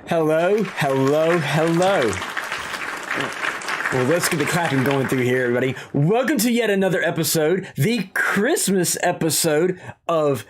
Hello, hello, hello. Well, let's get the clapping going through here, everybody. Welcome to yet another episode, the Christmas episode of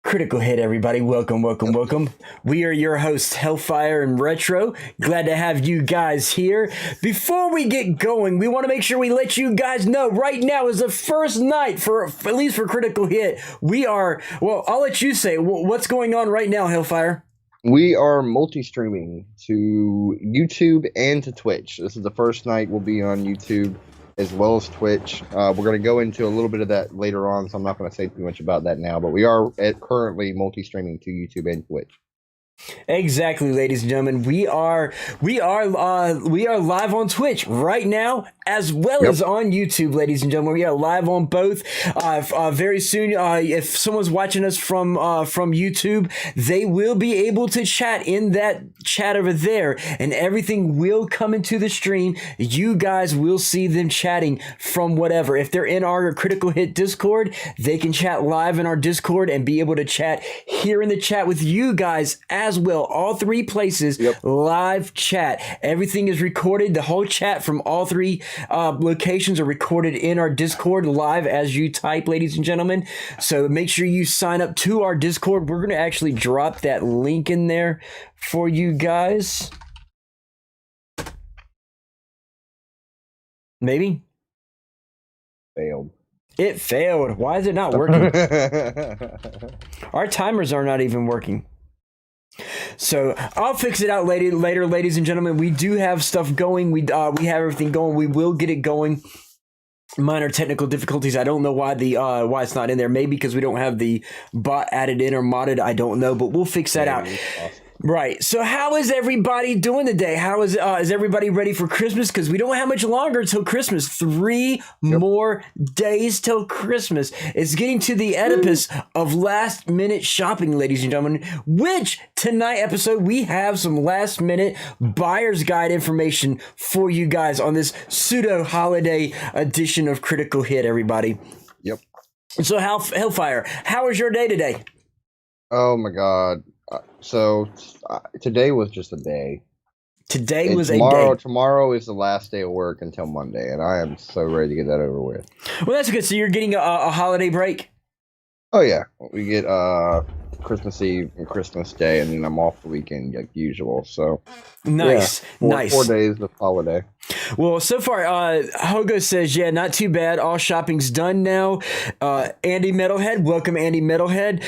Critical Hit, everybody. Welcome, welcome, welcome. We are your hosts, Hellfire and Retro. Glad to have you guys here. Before we get going, we want to make sure we let you guys know right now is the first night for at least for Critical Hit. I'll let you say what's going on right now, Hellfire. We are multi-streaming to YouTube and to Twitch. This is the first night we'll be on YouTube as well as Twitch. We're going to go into a little bit of that later on, so I'm not going to say too much about that now. But we are currently multi-streaming to YouTube and Twitch. Exactly, ladies and gentlemen. We are live on Twitch right now, as well as on YouTube, ladies and gentlemen. We are live on both. Very soon, if someone's watching us from YouTube, they will be able to chat in that chat over there, and everything will come into the stream. You guys will see them chatting from whatever. If they're in our Critical Hit Discord, they can chat live in our Discord and be able to chat here in the chat with you guys as well. All three places, live chat. Everything is recorded. The whole chat from all three locations are recorded in our Discord live as you type, ladies and gentlemen. So make sure you sign up to our Discord. We're going to actually drop that link in there for you guys. Maybe? Failed. It failed. Why is it not working? Our timers are not even working. So I'll fix it out later, ladies and gentlemen. We do have stuff going. We have everything going. We will get it going. Minor technical difficulties. I don't know why why it's not in there. Maybe because we don't have the bot added in or modded. I don't know, but we'll fix that out. Awesome. Right. So how is everybody doing today? How is everybody ready for Christmas? Because we don't have much longer till Christmas. 3 more days till Christmas. It's getting to the Oedipus of last minute shopping, ladies and gentlemen, which tonight episode, we have some last minute buyer's guide information for you guys on this pseudo holiday edition of Critical Hit, everybody. Yep. So Hellfire, how was your day today? Oh my God. So today was just a day. Today was a day. Tomorrow is the last day of work until Monday, and I am so ready to get that over with. Well, that's good. So you're getting a holiday break? Oh, yeah. We get Christmas Eve and Christmas Day, and then I'm off the weekend like usual. So nice, yeah, nice. 4 days of holiday. Well, so far, Hogo says, yeah, not too bad. All shopping's done now. Andy Metalhead, welcome, Andy Metalhead.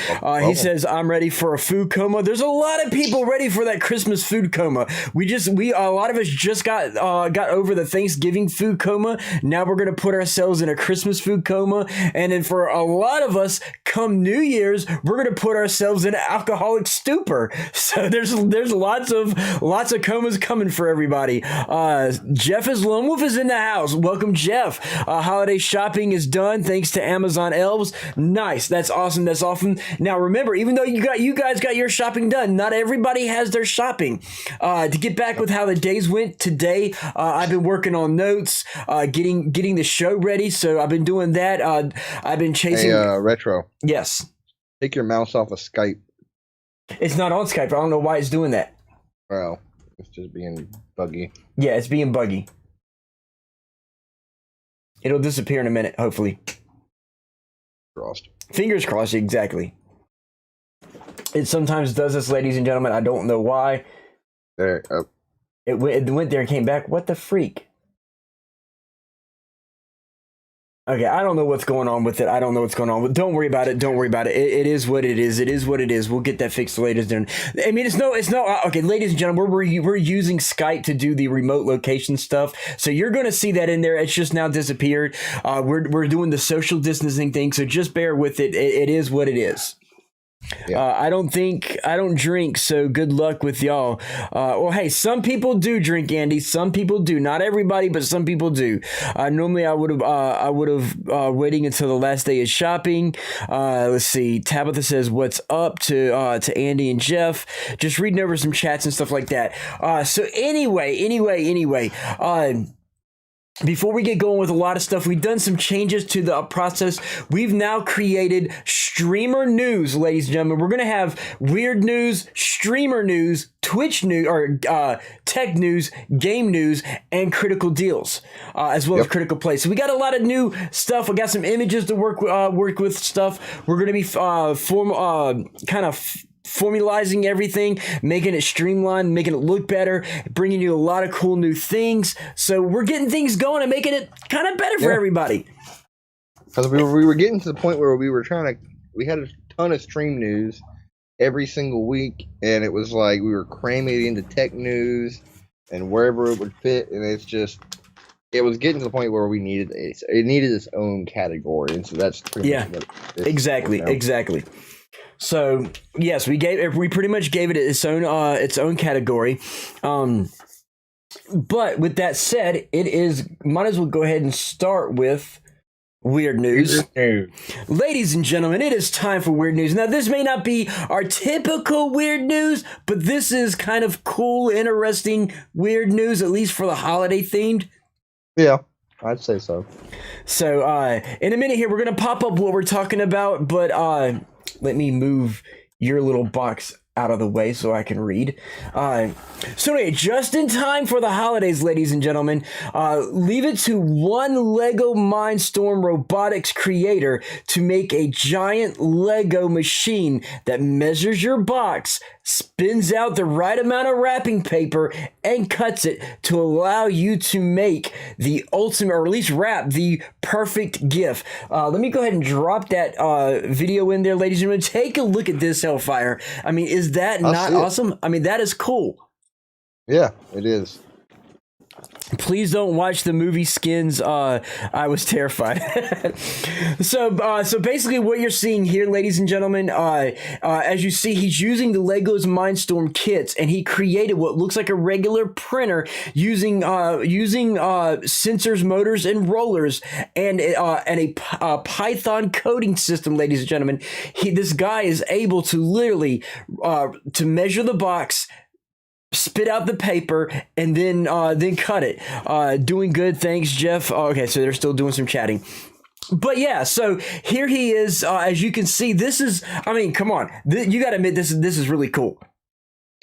He says, I'm ready for a food coma. There's a lot of people ready for that Christmas food coma. A lot of us just got over the Thanksgiving food coma. Now we're going to put ourselves in a Christmas food coma. And then for a lot of us, come New Year's, we're going to put ourselves in an alcoholic stupor. So there's lots of comas coming for everybody. Jeff Lone Wolf is in the house. Welcome, Jeff. Holiday shopping is done thanks to Amazon Elves. Nice. That's awesome. That's awesome. Now remember, even though you guys got your shopping done, not everybody has their shopping. To get back with how the days went today, I've been working on notes, getting the show ready. So I've been doing that. I've been chasing. Hey, Retro. Yes. Take your mouse off of Skype. It's not on Skype. I don't know why it's doing that. Well, it's just being buggy. Yeah, it's being buggy. It'll disappear in a minute, hopefully. Crossed. Fingers crossed, exactly. It sometimes does this, ladies and gentlemen. I don't know why. There. It went there and came back. What the freak? Okay, I don't know what's going on with it. I don't know what's going on. But don't worry about it. Don't worry about it. It is what it is. It is what it is. We'll get that fixed later. I mean, it's no. Okay, ladies and gentlemen, we're using Skype to do the remote location stuff. So you're going to see that in there. It's just now disappeared. We're doing the social distancing thing. So just bear with it. It is what it is. Yeah. I don't drink, so good luck with y'all. Well, hey, some people do drink, Andy. Some people do. Not everybody, but some people do. Normally, I would have waiting until the last day of shopping. Let's see. Tabitha says, "What's up?" to Andy and Jeff. Just reading over some chats and stuff like that. So anyway. before we get going with a lot of stuff, we've done some changes to the process. We've now created streamer news, ladies and gentlemen. We're going to have weird news, streamer news, Twitch news, or tech news, game news, and critical deals, as well as critical plays. So we got a lot of new stuff. We got some images to work with stuff. We're going to be formalizing everything, making it streamlined, making it look better, bringing you a lot of cool new things. So we're getting things going and making it kind of better for everybody. Because we were getting to the point where we had a ton of stream news every single week, and it was like we were cramming it into tech news and wherever it would fit, and it was getting to the point where it needed its own category, and so that's pretty much what it is. Exactly. So yes, we pretty much gave it its own category. But with that said, might as well go ahead and start with weird news. Ladies and gentlemen, it is time for weird news. Now, this may not be our typical weird news, but this is kind of cool, interesting weird news, at least for the holiday themed. Yeah, I'd say so. So in a minute here, we're going to pop up what we're talking about, but let me move your little box out of the way so I can read. So anyway, just in time for the holidays, ladies and gentlemen, leave it to one Lego Mindstorm Robotics creator to make a giant Lego machine that measures your box, spins out the right amount of wrapping paper, and cuts it to allow you to make the ultimate, or at least wrap the perfect gift. Let me go ahead and drop that video in there, ladies and gentlemen. Take a look at this, Hellfire. I mean, is that not awesome? I mean, that is cool. Yeah, it is. Please don't watch the movie Skins. I was terrified. So basically what you're seeing here, ladies and gentlemen, as you see, he's using the Legos Mindstorm kits, and he created what looks like a regular printer using sensors, motors, and rollers, and a Python coding system, ladies and gentlemen. This guy is able to literally to measure the box, spit out the paper, and then cut it. Doing good, thanks, Jeff. Okay, so they're still doing some chatting. But yeah, so here he is. As you can see, this is, I mean, come on. You got to admit, this is really cool.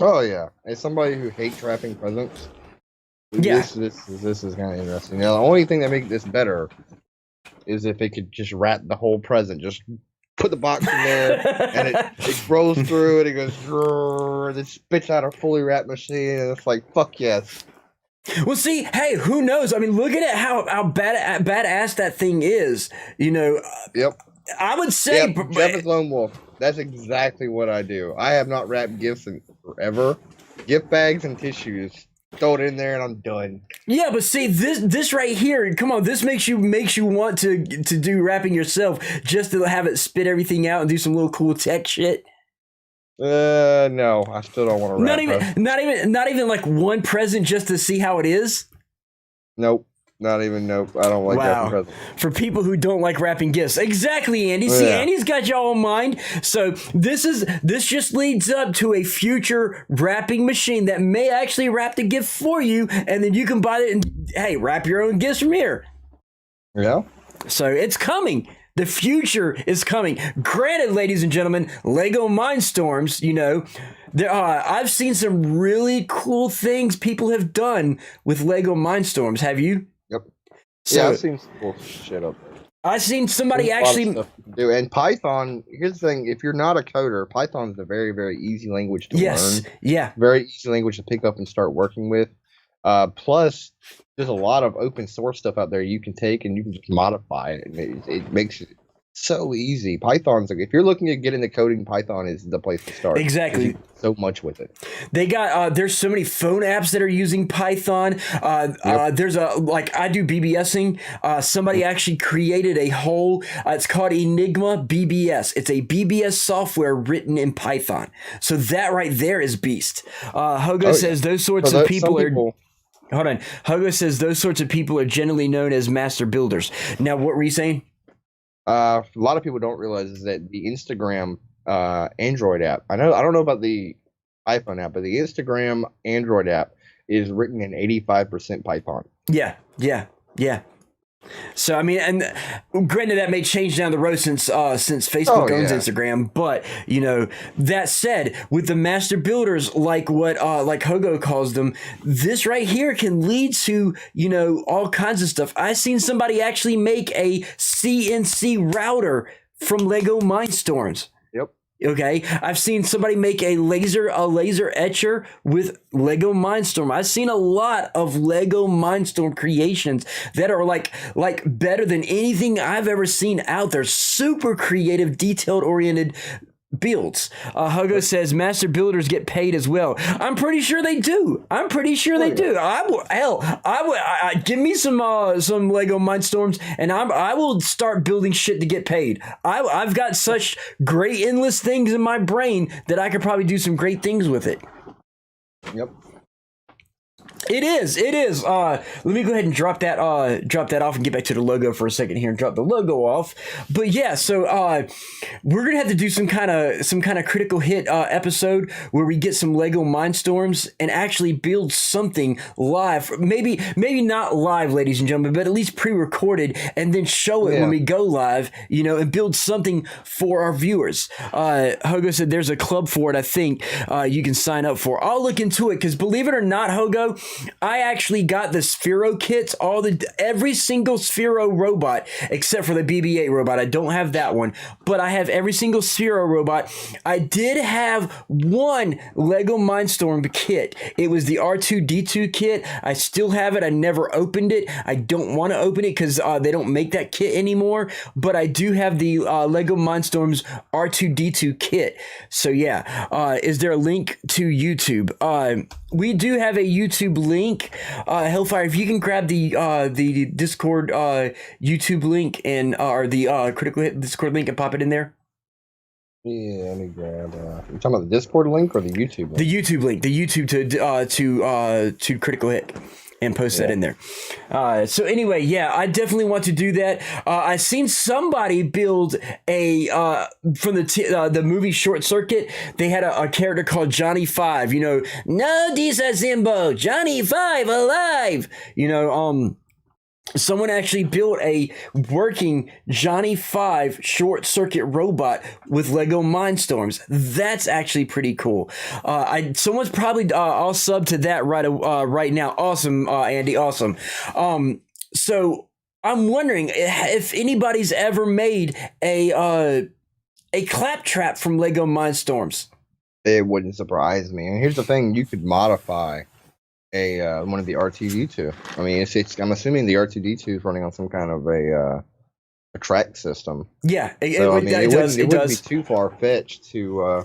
Oh, yeah. As somebody who hates wrapping presents, this is kind of interesting. Now, the only thing that makes this better is if it could just wrap the whole present, just put the box in there, and it rolls through, and it goes, and it spits out a fully wrapped machine, and it's like, fuck yes. Well, see, hey, who knows? I mean, look at it, how badass that thing is. You know. Yep. I would say, Jeff is Lone Wolf. That's exactly what I do. I have not wrapped gifts in forever. Gift bags and tissues. Throw it in there and I'm done. Yeah, but see, this right here, come on, this makes you want to do wrapping yourself, just to have it spit everything out and do some little cool tech shit. No, I still don't want to wrap. Not even like one present just to see how it is. Nope. Not even, nope. I don't like wrapping presents. For people who don't like wrapping gifts. Exactly, Andy. See, Andy's got y'all in mind. So this just leads up to a future wrapping machine that may actually wrap the gift for you, and then you can buy it and, hey, wrap your own gifts from here. Yeah. So it's coming. The future is coming. Granted, ladies and gentlemen, Lego Mindstorms, you know, I've seen some really cool things people have done with Lego Mindstorms. Have you? Yep. So, I've seen some cool shit up there. I've seen somebody actually do. And Python, here's the thing, if you're not a coder, Python is a very, very easy language to learn. Yeah. Very easy language to pick up and start working with. Plus, there's a lot of open source stuff out there you can take and you can just modify it. It makes it so easy. Python's like, if you're looking to get into coding, Python is the place to start. Exactly. So much with it. They got there's so many phone apps that are using Python. There's I do BBSing. Somebody actually created a whole it's called Enigma BBS. It's a BBS software written in Python. So that right there is beast. Hogo says those sorts of people are hold on. Hogo says those sorts of people are generally known as master builders. Now, what were you saying? A lot of people don't realize is that the Instagram Android app. I don't know about the iPhone app, but the Instagram Android app is written in 85% Python. Yeah. Yeah. So I mean, and granted, that may change down the road since Facebook owns Instagram. But that said, with the master builders, like what like Hogo calls them, this right here can lead to all kinds of stuff. I seen somebody actually make a CNC router from Lego Mindstorms. Yep. Okay, I've seen somebody make a laser etcher with Lego Mindstorm. I've seen a lot of Lego Mindstorm creations that are like better than anything I've ever seen out there. Super creative, detailed oriented builds. Hugo says master builders get paid as well. I'm pretty sure they do. They do. Give me some Lego Mindstorms, and I will start building shit to get paid. I've got such great endless things in my brain that I could probably do some great things with it. Yep. It is. Let me go ahead and drop that off and get back to the logo for a second here and drop the logo off. But yeah, so we're gonna have to do some kind of critical hit episode where we get some Lego Mindstorms and actually build something live. Maybe not live, ladies and gentlemen, but at least pre-recorded, and then show it when we go live. And build something for our viewers. Hogo said there's a club for it. I think you can sign up for. I'll look into it because believe it or not, Hogo, I actually got the Sphero kits, every single Sphero robot except for the BB-8 robot. I don't have that one, but I have every single Sphero robot. I did have one Lego Mindstorm kit. It was the R2-D2 kit. I still have it. I never opened it. I don't want to open it because they don't make that kit anymore, but I do have the Lego Mindstorms R2-D2 kit. So yeah, is there a link to YouTube? We do have a YouTube link. Hellfire, if you can grab the Discord YouTube link and or the Critical Hit Discord link and pop it in there. Yeah, let me grab. You're talking about the Discord link or the YouTube link? The YouTube link. The YouTube to Critical Hit. And post that in there. So anyway, yeah, I definitely want to do that. I seen somebody build a from the movie Short Circuit. They had a character called Johnny Five. No disazimbo, Johnny Five alive. Someone actually built a working Johnny Five Short Circuit robot with Lego Mindstorms. That's actually pretty cool. Someone's probably I'll sub to that right now. Awesome, Andy. Awesome. So I'm wondering if anybody's ever made a claptrap from Lego Mindstorms. It wouldn't surprise me. And here's the thing: you could modify one of the R2-D2. I mean, I'm assuming the R2-D2 is running on some kind of a track system. Yeah, it wouldn't be too far fetched to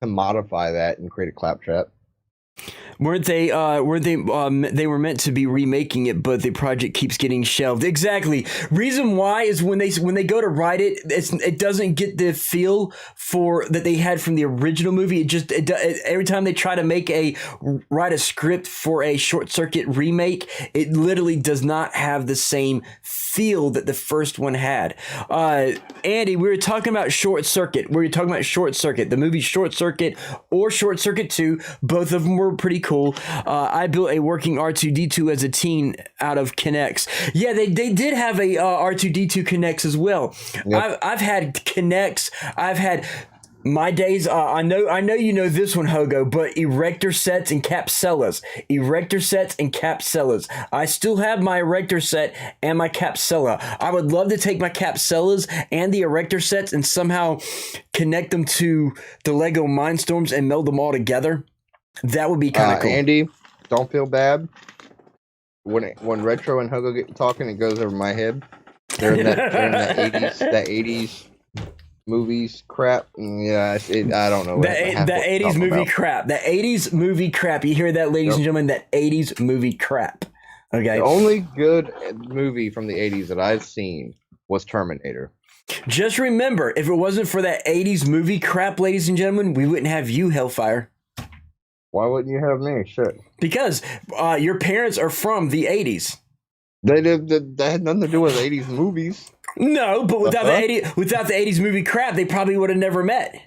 modify that and create a claptrap. Weren't they? They were meant to be remaking it, but the project keeps getting shelved. Exactly. Reason why is when they go to write it, it doesn't get the feel that they had from the original movie. Every time they try to write a script for a Short Circuit remake, it literally does not have the same feel that the first one had. Andy, we were talking about Short Circuit. The movie Short Circuit or Short Circuit 2. Both of them were pretty cool. I built a working R2-D2 as a teen out of Kinects. Yeah, they did have a R2-D2 Kinects as well. Yep. I've had Kinects. I've had my days. I know you know this one, Hogo, but erector sets and capsellas. I still have my erector set and my capsella. I would love to take my capsellas and the erector sets and somehow connect them to the Lego Mindstorms and meld them all together. That would be kind of cool. Andy, don't feel bad. When Retro and Hugo get talking, it goes over my head. They're in that 80s movies crap. Yeah, I don't know. The 80s movie crap. The 80s movie crap. You hear that, ladies and gentlemen? That 80s movie crap. Okay. The only good movie from the 80s that I've seen was Terminator. Just remember, if it wasn't for that 80s movie crap, ladies and gentlemen, we wouldn't have you, Hellfire. Why wouldn't you have me? Shit. Because your parents are from the 80s. That had nothing to do with 80s movies. No, but without the 80s movie crap, they probably would have never met.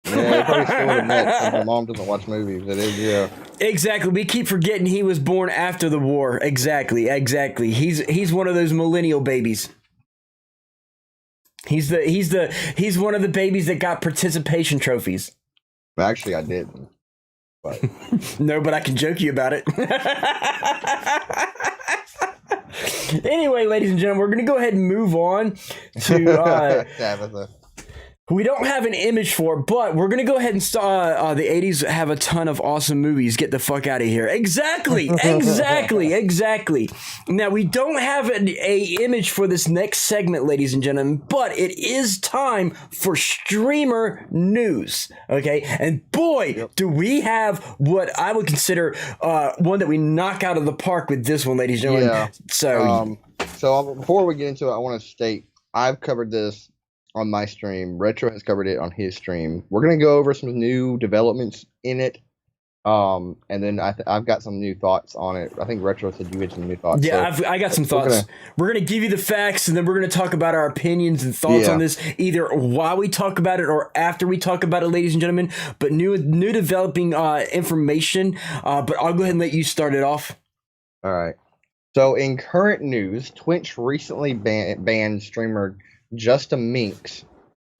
Yeah, they probably still would have met. My mom doesn't watch movies. It is, yeah. Exactly. We keep forgetting he was born after the war. Exactly. He's one of those millennial babies. He's one of the babies that got participation trophies. Actually, I didn't. But no, but I can joke you about it. Anyway, ladies and gentlemen, we're going to go ahead and move on to Tabitha. We don't have an image for it, but we're going to go ahead and start. The 80s have a ton of awesome movies. Get the fuck out of here. Exactly. Now, we don't have an image for this next segment, ladies and gentlemen, but it is time for streamer news. Okay. And boy, do we have what I would consider one that we knock out of the park with this one, ladies and gentlemen. Yeah. So before we get into it, I want to state I've covered this on my stream. Retro has covered it on his stream. We're going to go over some new developments in it. And then I've got some new thoughts on it. I think Retro said you had some new thoughts. Yeah, so I got some thoughts. We're going to give you the facts, and then we're going to talk about our opinions and thoughts on this, either while we talk about it or after we talk about it, ladies and gentlemen. But new developing information. But I'll go ahead and let you start it off. All right. So in current news, Twitch recently banned streamer Just a Minx.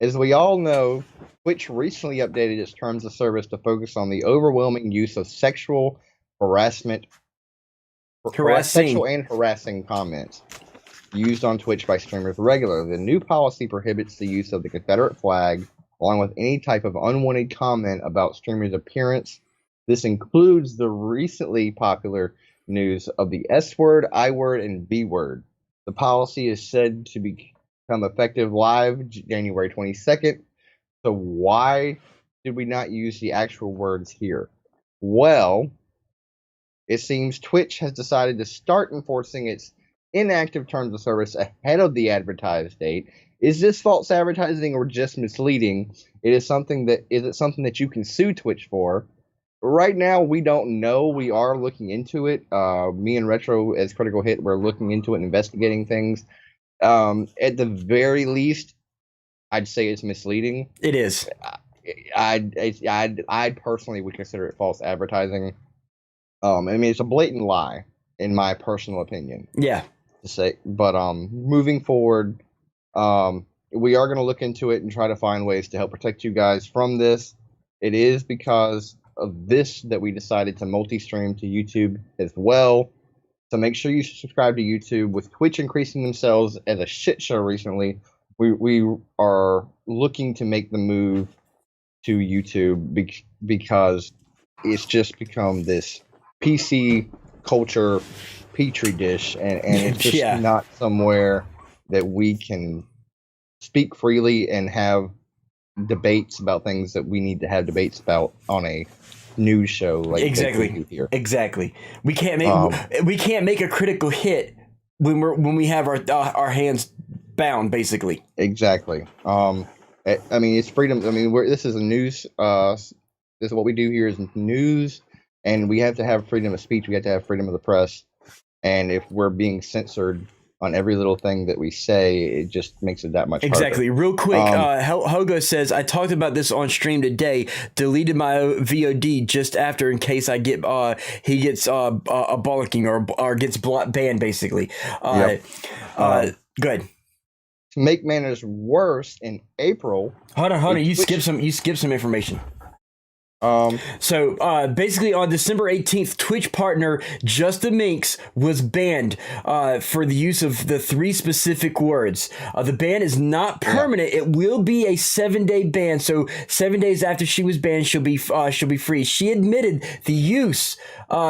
As we all know, Twitch recently updated its terms of service to focus on the overwhelming use of sexual harassing comments used on Twitch by streamers regularly. The new policy prohibits the use of the Confederate flag, along with any type of unwanted comment about streamers' appearance. This includes the recently popular news of the S word, I word, and B word. The policy is said to become effective live January 22nd. So why did we not use the actual words here? Well, it seems Twitch has decided to start enforcing its inactive terms of service ahead of the advertised date. Is this false advertising or just misleading? Is it something that you can sue Twitch for? Right now, we don't know. We are looking into it. Me and Retro, as Critical Hit, we're looking into it and investigating things. At the very least, I'd say it's misleading. It is. I personally would consider it false advertising. I mean, it's a blatant lie, in my personal opinion. Yeah. To say, but moving forward, we are going to look into it and try to find ways to help protect you guys from this. It is because of this that we decided to multi-stream to YouTube as well. So make sure you subscribe to YouTube. With Twitch increasing themselves as a shit show recently, we are looking to make the move to YouTube because it's just become this PC culture petri dish, and it's just not somewhere that we can speak freely and have debates about things that we need to have debates about on a news show like exactly here. Exactly. We can't make a critical hit when we have our hands bound, basically. Exactly. I mean, it's freedom. I mean, this is a news. This is what we do here is news, and we have to have freedom of speech. We have to have freedom of the press. And if we're being censored on every little thing that we say, it just makes it that much harder. Exactly. Real quick, Hogo says, I talked about this on stream today, deleted my VOD just after in case I get he gets a bollocking or gets banned, basically. Good. To make matters worse, in April... Hold on. You skipped some information. So basically on December 18th, Twitch partner Just a Minx was banned for the use of the 3 specific words. The ban is not permanent. It will be a 7-day ban. So 7 days after she was banned, she'll be free. She admitted the use,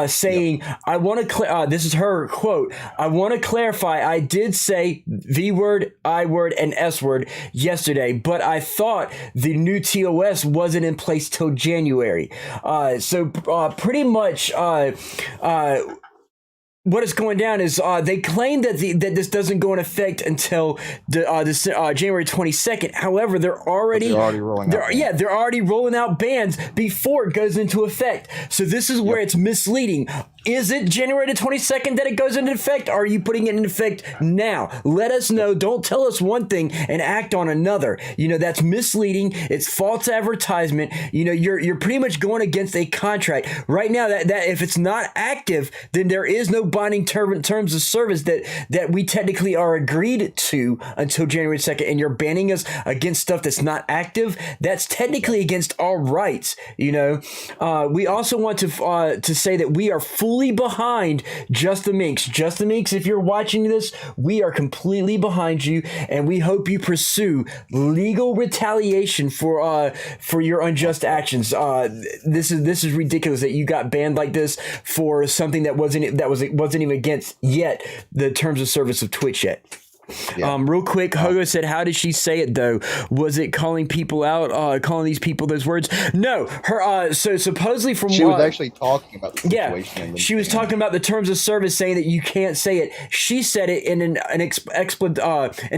saying, "I want to this is her quote. I want to clarify. I did say V word, I word, and S word yesterday, but I thought the new TOS wasn't in place till January." So pretty much what is going down is they claim that this doesn't go in effect until January 22nd. However, they're already rolling out bans before it goes into effect. So this is where it's misleading. Is it January the 22nd that it goes into effect? Or are you putting it into effect now? Let us know. Don't tell us one thing and act on another. You know, that's misleading. It's false advertisement. You know, you're pretty much going against a contract. Right now, that if it's not active, then there is no binding terms of service that we technically are agreed to until January 2nd, and you're banning us against stuff that's not active. That's technically against our rights. You know, we also want to say that we are fully behind Just the Minx. Just the Minx, if you're watching this, we are completely behind you, and we hope you pursue legal retaliation for your unjust actions. This is ridiculous that you got banned like this for something that wasn't even against yet the terms of service of Twitch yet. Yeah. Real quick, Hogo said, how did she say it though? Was it calling people out, calling these people those words? No, her. So supposedly from she was actually talking about the situation. Yeah, she was talking about the terms of service, saying that you can't say it. She said it in an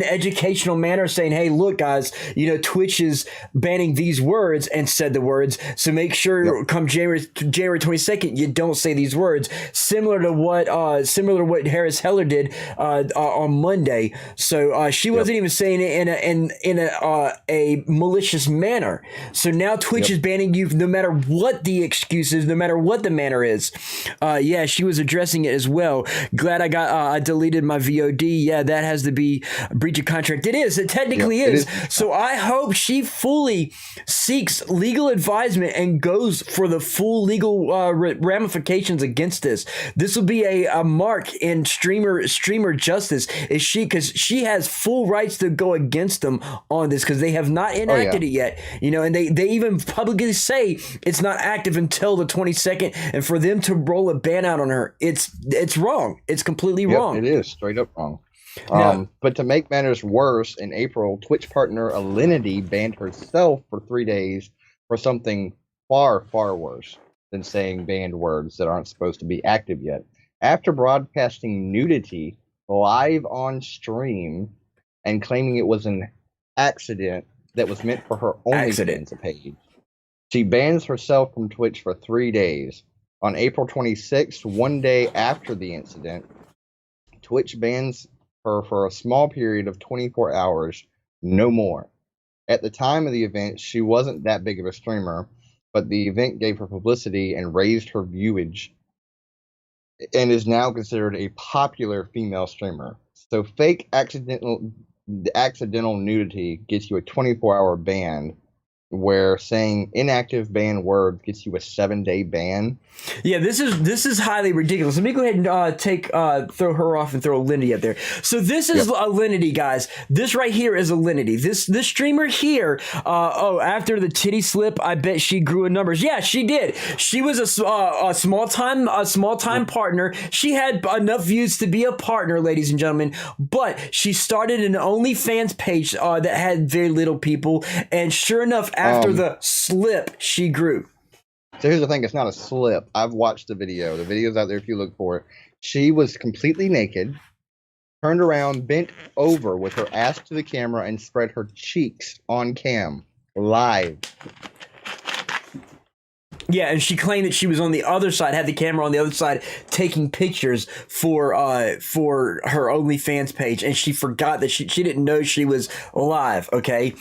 educational manner, saying, "Hey, look, guys, you know, Twitch is banning these words," and said the words. So make sure come January 22nd, you don't say these words. Similar to what Harris Heller did on Monday. So she wasn't even saying it in a malicious manner. So now Twitch is banning you no matter what the excuse is, no matter what the manner is. Yeah, she was addressing it as well. Glad I deleted my VOD. Yeah, that has to be a breach of contract. It is. It technically is. So I hope she fully seeks legal advisement and goes for the full legal ramifications against this. This will be a mark in streamer justice. Is she? Because she has full rights to go against them on this, because they have not enacted it yet, you know, and they even publicly say it's not active until the 22nd, and for them to roll a ban out on her, it's wrong. It's completely wrong. It is straight up wrong. But to make matters worse, in April, Twitch partner Alinity banned herself for 3 days for something far, far worse than saying banned words that aren't supposed to be active yet. After broadcasting nudity live on stream and claiming it was an accident that was meant for her OnlyFans page, she bans herself from Twitch for 3 days. On April 26th, one day after the incident, Twitch bans her for a small period of 24 hours, no more. At the time of the event, she wasn't that big of a streamer, but the event gave her publicity and raised her viewage, and is now considered a popular female streamer. So fake accidental nudity gets you a 24-hour ban, where saying inactive banned words gets you a 7-day ban. Yeah, this is highly ridiculous. Let me go ahead and throw her off and throw Lindy up there. So this is Alinity, guys. This right here is Alinity. This streamer here. After the titty slip, I bet she grew in numbers. Yeah, she did. She was a small time partner. She had enough views to be a partner, ladies and gentlemen. But she started an OnlyFans page that had very little people, and sure enough, after the slip, she grew. So here's the thing, it's not a slip. I've watched the video. The video's out there if you look for it. She was completely naked, turned around, bent over with her ass to the camera, and spread her cheeks on cam, live. Yeah, and she claimed that she was on the other side, had the camera on the other side, taking pictures for her OnlyFans page, and she forgot that she didn't know she was live, okay?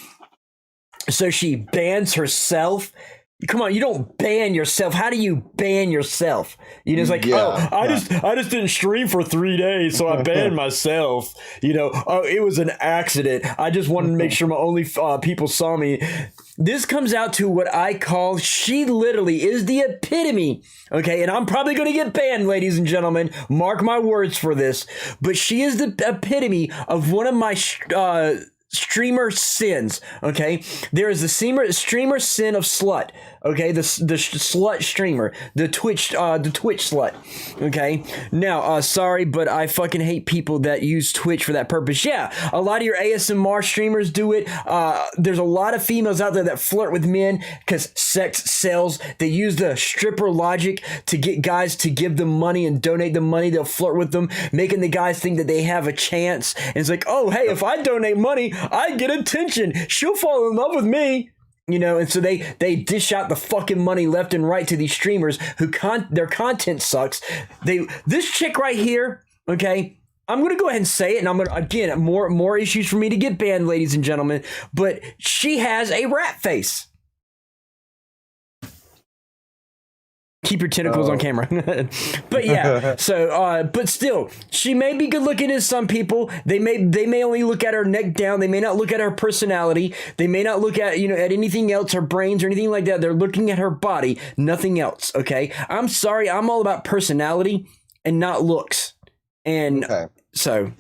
So she bans herself. Come on, you don't ban yourself. How do you ban yourself? You know, it's like, I just didn't stream for 3 days, so I banned myself. You know, it was an accident. I just wanted to make sure my only people saw me. This comes out to what I call, she literally is the epitome, okay? And I'm probably going to get banned, ladies and gentlemen. Mark my words for this. But she is the epitome of one of my streamer sins, okay? There is the streamer sin of slut, okay? The slut streamer, the Twitch slut, okay? Now, sorry, but I fucking hate people that use Twitch for that purpose. Yeah, a lot of your ASMR streamers do it. There's a lot of females out there that flirt with men because sex sells. They use the stripper logic to get guys to give them money and donate them money. They'll flirt with them, making the guys think that they have a chance. And it's like, oh, hey, if I donate money, I get attention. She'll fall in love with me. You know, and so they dish out the fucking money left and right to these streamers who their content sucks. This chick right here, okay, I'm gonna go ahead and say it, and I'm gonna again more issues for me to get banned, ladies and gentlemen. But she has a rat face. Keep your tentacles on camera. But yeah, so but still, she may be good looking as some people. They may only look at her neck down. They may not look at her personality. They may not look at at anything else, her brains or anything like that. They're looking at her body, nothing else. Okay, I'm sorry, I'm all about personality and not looks. And so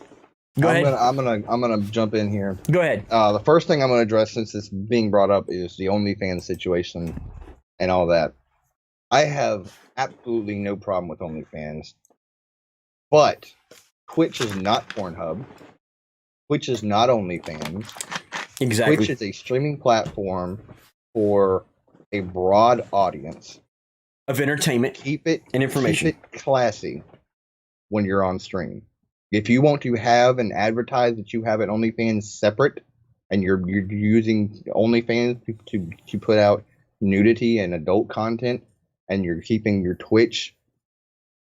go ahead. I'm gonna jump in here. Go ahead. The first thing I'm gonna address, since it's being brought up, is the OnlyFans situation and all that. I have absolutely no problem with OnlyFans, but Twitch is not Pornhub. Twitch is not OnlyFans. Exactly. Twitch is a streaming platform for a broad audience of entertainment, and information. Keep it classy when you're on stream. If you want to have and advertise that you have an OnlyFans separate, and you're using OnlyFans to put out nudity and adult content, and you're keeping your Twitch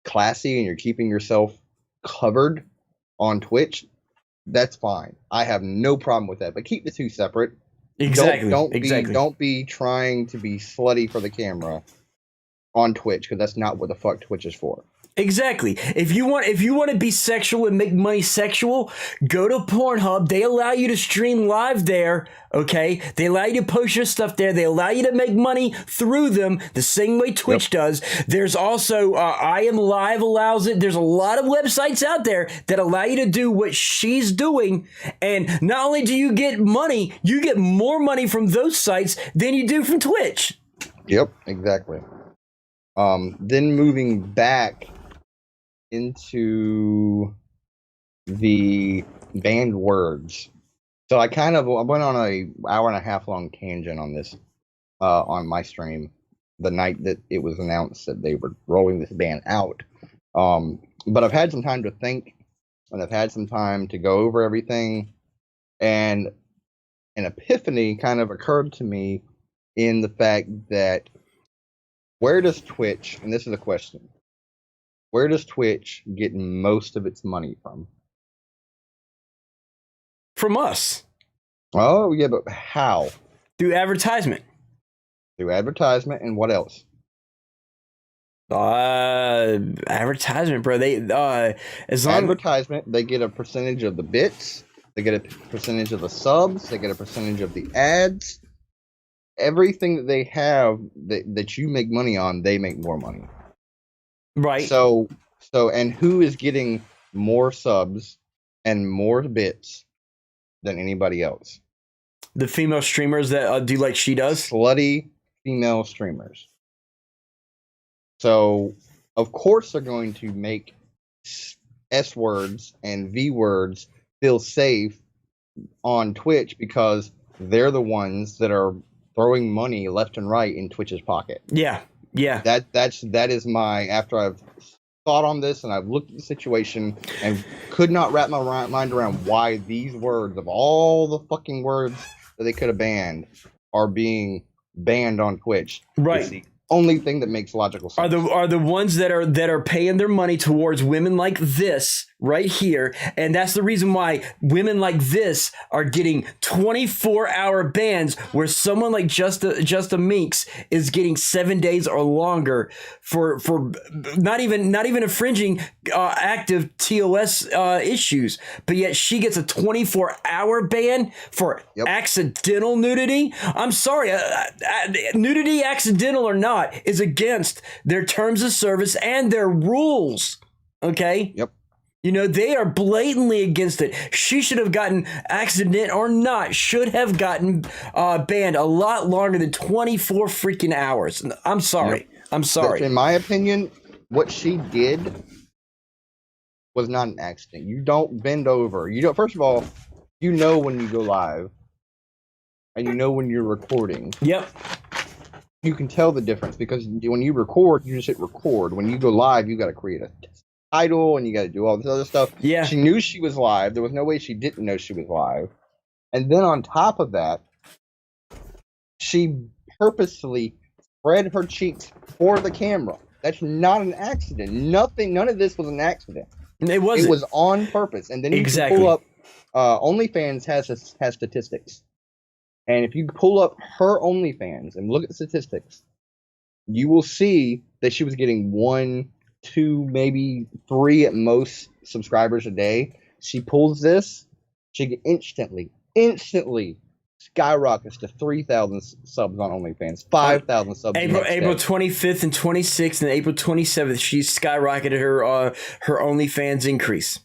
classy and you're keeping yourself covered on Twitch, that's fine. I have no problem with that. But keep the two separate. Exactly. Don't be trying to be slutty for the camera on Twitch, because that's not what the fuck Twitch is for. Exactly. If you want to be sexual and make money sexual, go to Pornhub. They allow you to stream live there. Okay. They allow you to post your stuff there. They allow you to make money through them the same way Twitch does. There's also I Am Live allows it. There's a lot of websites out there that allow you to do what she's doing. And not only do you get money, you get more money from those sites than you do from Twitch. Yep, exactly. Then moving back into the banned words. So I went on a hour and a half long tangent on this on my stream the night that it was announced that they were rolling this ban out. But I've had some time to think, and I've had some time to go over everything, and an epiphany kind of occurred to me in the fact that where does Twitch, and this is a question, where does Twitch get most of its money from? From us. Oh, yeah, but how? Through advertisement. Through advertisement, and what else? Advertisement, bro. Advertisement, they get a percentage of the bits, they get a percentage of the subs, they get a percentage of the ads. Everything that they have that you make money on, they make more money. Right. So, and who is getting more subs and more bits than anybody else? The female streamers that do like she does. Slutty female streamers. So, of course, they're going to make S words and V words feel safe on Twitch, because they're the ones that are throwing money left and right in Twitch's pocket. Yeah. That is my, after I've thought on this and I've looked at the situation and could not wrap my mind around why these words, of all the fucking words that they could have banned, are being banned on Twitch. Right. It's the only thing that makes logical sense. Are the ones that are paying their money towards women like this right here, and that's the reason why women like this are getting 24-hour bans, where someone like Justa Meeks is getting 7 days or longer for not even infringing active TOS issues, but yet she gets a 24-hour ban for accidental nudity. I'm sorry, nudity, accidental or not, is against their terms of service and their rules. Okay? Yep. You know, they are blatantly against it. She should have gotten, accident or not, should have gotten banned a lot longer than 24 freaking hours. I'm sorry. Yep. I'm sorry. But in my opinion, what she did was not an accident. You don't bend over. You don't. First of all, you know when you go live, and you know when you're recording. Yep. You can tell the difference, because when you record, you just hit record. When you go live, you got to create a title and you got to do all this other stuff. Yeah. She knew she was live. There was no way she didn't know she was live. And then on top of that, She purposely spread her cheeks for the camera. That's not an accident. None of this was an accident. It wasn't. It was on purpose. And then you can pull up. OnlyFans has statistics, and if you pull up her OnlyFans and look at the statistics, you will see that she was getting 1, 2, maybe 3 at most subscribers a day. She pulls this, she instantly skyrockets to 3,000 subs on OnlyFans, 5,000 subs. April 25th and 26th and April 27th, she skyrocketed her OnlyFans increase.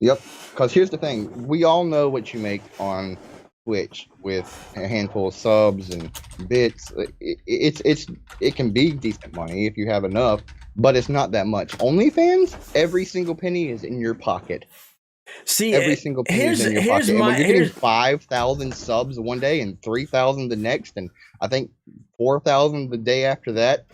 Yep, because here's the thing: we all know what you make on Twitch with a handful of subs and bits. It can be decent money if you have enough, but it's not that much. OnlyFans, every single penny is in your pocket. See, every single penny is in your pocket. And when you're getting 5,000 subs one day and 3,000 the next, and I think 4,000 the day after that,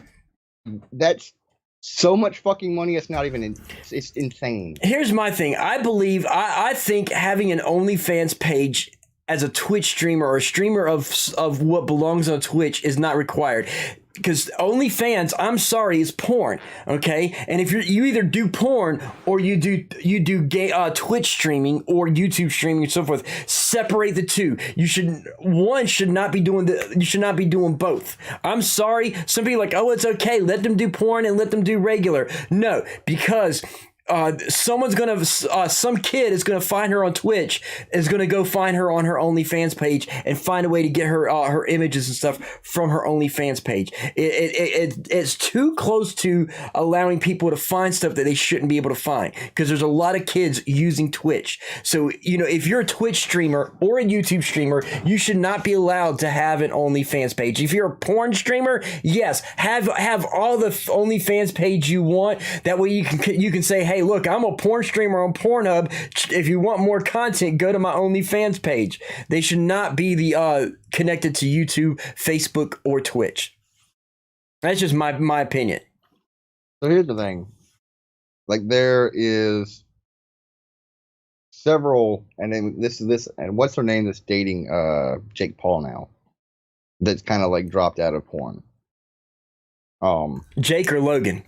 that's so much fucking money. It's not even. It's insane. Here's my thing. I think having an OnlyFans page as a Twitch streamer or a streamer of what belongs on Twitch is not required. Because OnlyFans, I'm sorry, is porn, okay? And if you either do porn or you do gay Twitch streaming or YouTube streaming and so forth, separate the two. You should not be doing both. I'm sorry. Some people are like, oh, it's okay. Let them do porn and let them do regular. No, because some kid is gonna find her on Twitch, is gonna go find her on her OnlyFans page and find a way to get her images and stuff from her OnlyFans page. It's too close to allowing people to find stuff that they shouldn't be able to find, because there's a lot of kids using Twitch. So if you're a Twitch streamer or a YouTube streamer, you should not be allowed to have an OnlyFans page. If you're a porn streamer, yes, have all the OnlyFans page you want. That way you can say, hey, look, I'm a porn streamer on Pornhub. If you want more content, go to my OnlyFans page. They should not be connected to YouTube, Facebook, or Twitch. That's just my opinion. So here's the thing. Like, there is several, and then this, and what's her name that's dating Jake Paul now? That's kind of like dropped out of porn. Jake or Logan?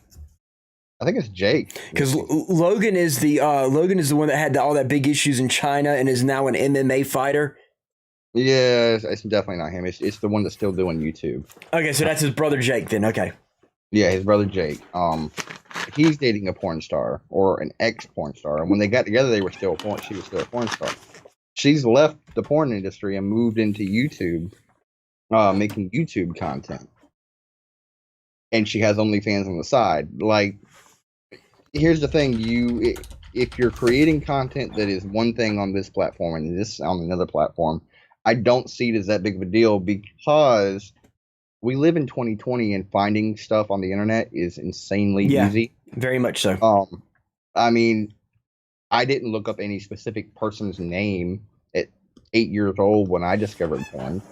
I think it's Jake. Because Logan is the one that had all that big issues in China and is now an MMA fighter. Yeah, it's definitely not him. It's the one that's still doing YouTube. Okay, so that's his brother Jake then. Okay. Yeah, his brother Jake. He's dating a porn star or an ex-porn star. And when they got together, she was still a porn star. She's left the porn industry and moved into YouTube, making YouTube content. And she has OnlyFans on the side. Like, here's the thing: if you're creating content that is one thing on this platform and this on another platform, I don't see it as that big of a deal, because we live in 2020 and finding stuff on the internet is insanely easy. Very much so. I mean, I didn't look up any specific person's name at 8 years old when I discovered porn.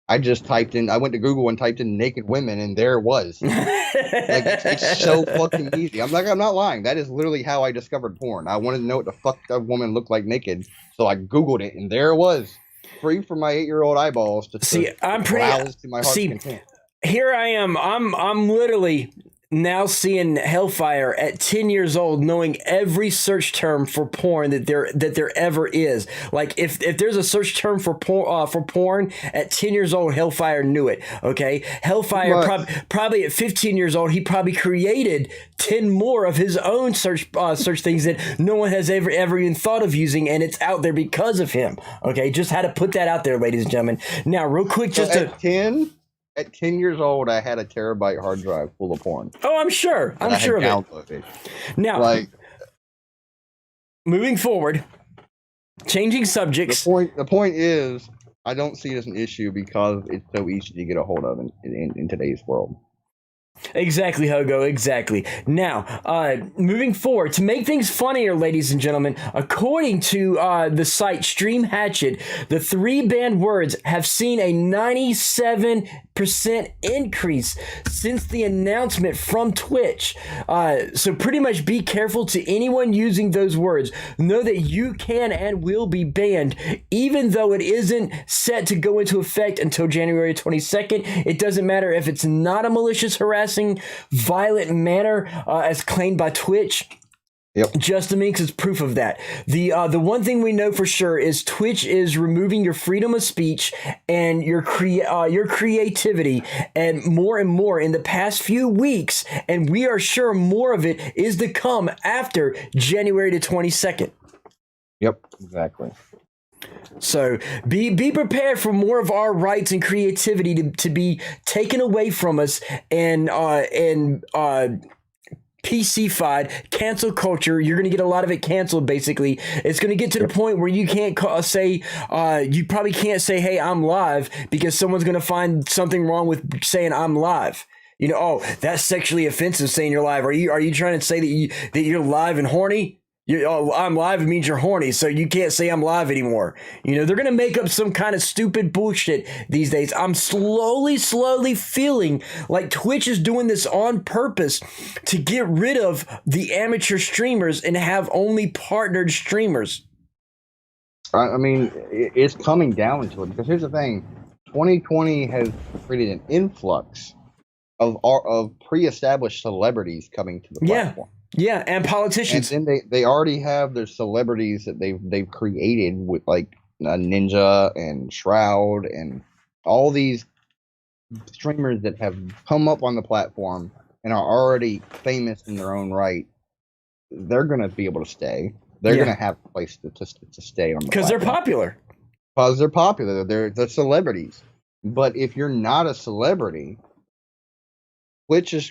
I just I went to Google and typed in naked women, and there it was. Like, it's so fucking easy. I'm not lying. That is literally how I discovered porn. I wanted to know what the fuck a woman looked like naked, so I Googled it, and there it was, free for my 8-year-old eyeballs to browse to my heart's content. Here I am. I'm literally now seeing Hellfire at 10 years old, knowing every search term for porn that there ever is. Like, if there's a search term for porn at 10 years old, Hellfire knew it. Okay, Hellfire probably at 15 years old, he probably created 10 more of his own search things that no one has ever even thought of using, and it's out there because of him. Okay, just had to put that out there, ladies and gentlemen. Now, real quick, At 10 years old, I had a terabyte hard drive full of porn. Oh, I'm sure. I'm sure of it. Now, moving forward, changing subjects. The point is, I don't see it as an issue because it's so easy to get a hold of in today's world. Exactly, Hogo, exactly. Now, moving forward, to make things funnier, ladies and gentlemen, according to the site Stream Hatchet, the 3 banned words have seen a 97% increase since the announcement from Twitch. So pretty much be careful to anyone using those words. Know that you can and will be banned, even though it isn't set to go into effect until January 22nd. It doesn't matter if it's not a malicious harassment, violent manner as claimed by Twitch. Yep. Justin Minks is proof of that. The one thing we know for sure is Twitch is removing your freedom of speech and your creativity, and more in the past few weeks, and we are sure more of it is to come after January the 22nd. Yep, exactly. So be prepared for more of our rights and creativity to be taken away from us, and PC-fied cancel culture. You're going to get a lot of it canceled. Basically, it's going to get to the point where you can't say you probably can't say, "Hey, I'm live," because someone's going to find something wrong with saying I'm live. You know, oh, that's sexually offensive saying you're live. Are you trying to say that you're live and horny? I'm live, it means you're horny, so you can't say I'm live anymore. You know, they're going to make up some kind of stupid bullshit these days. I'm slowly feeling like Twitch is doing this on purpose to get rid of the amateur streamers and have only partnered streamers. I mean, it's coming down to it, because here's the thing. 2020 has created an influx of pre-established celebrities coming to the platform. Yeah, and politicians. And then they already have their celebrities that they've created with, like, Ninja and Shroud and all these streamers that have come up on the platform and are already famous in their own right. They're going to be able to stay. They're going to have a place to stay on the platform. Because they're popular. Because they're popular. They're celebrities. But if you're not a celebrity, Twitch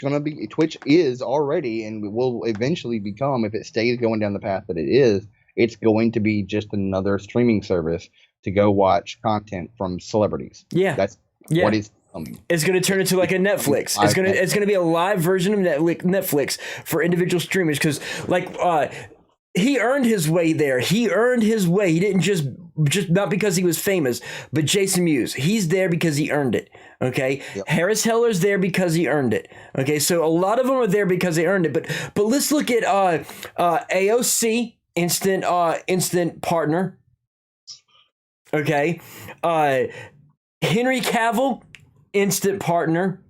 is already, and will eventually become, if it stays going down the path that it is, it's going to be just another streaming service to go watch content from celebrities. Yeah. That's what is coming. It's going to turn into like a Netflix. It's going to be a live version of Netflix for individual streamers, because he earned his way there. He earned his way. He didn't just not because he was famous, but Jason Mewes, he's there because he earned it. Okay. Yep. Harris Heller's there because he earned it. Okay. So a lot of them are there because they earned it. But let's look at AOC, instant partner. Okay. Henry Cavill, instant partner.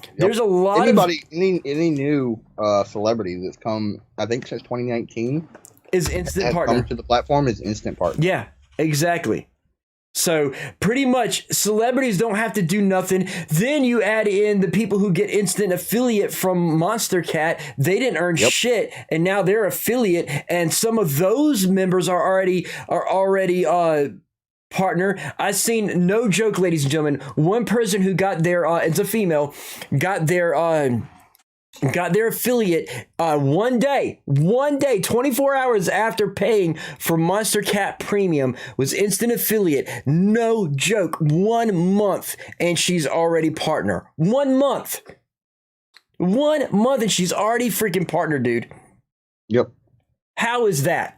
Yep. There's a lot any new celebrity that's come, I think, since 2019 is instant partner. Come to the platform is instant partner. Yeah, exactly. So pretty much celebrities don't have to do nothing. Then you add in the people who get instant affiliate from Monster Cat. They didn't earn shit, and now they're affiliate, and some of those members are already partner. I've seen, no joke, ladies and gentlemen, one person who got their it's a female, got their affiliate one day 24 hours after paying for Monster Cat Premium, was instant affiliate. No joke, 1 month, and she's already partner. 1 month, and she's already freaking partner, dude. Yep. How is that?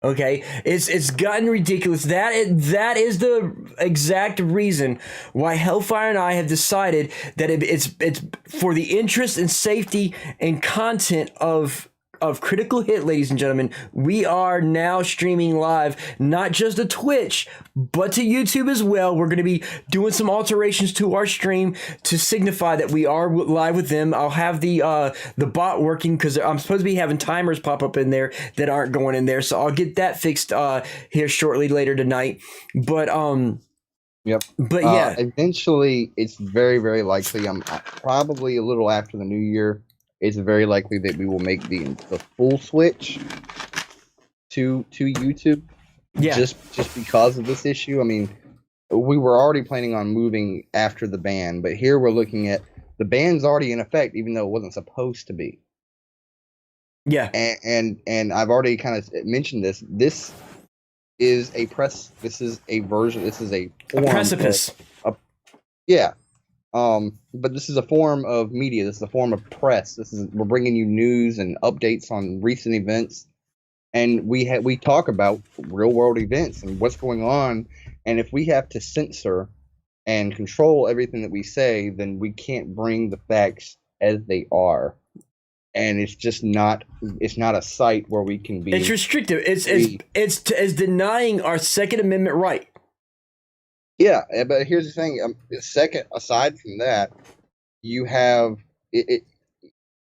Okay, it's gotten ridiculous. That is the exact reason why Hellfire and I have decided that it's for the interest and safety and content of Critical Hit, ladies and gentlemen. We are now streaming live, not just to Twitch, but to YouTube as well. We're going to be doing some alterations to our stream to signify that we are live with them. I'll have the bot working, because I'm supposed to be having timers pop up in there that aren't going in there, so I'll get that fixed here shortly later tonight. But Yep. But yeah, eventually it's very, very likely. I'm probably a little after the new year. It's very likely that we will make the full switch to YouTube. Yeah. Just because of this issue. I mean, we were already planning on moving after the ban, but here we're looking at the ban's already in effect, even though it wasn't supposed to be. Yeah. And I've already kind of mentioned this. This is a version. This is a form precipice. Yeah. But this is a form of media. This is a form of press. We're bringing you news and updates on recent events, and we talk about real world events and what's going on. And if we have to censor and control everything that we say, then we can't bring the facts as they are. And it's just not. It's not a site where we can be. It's restrictive. It's denying our Second Amendment right. Yeah, but here's the thing. Second, aside from that, you have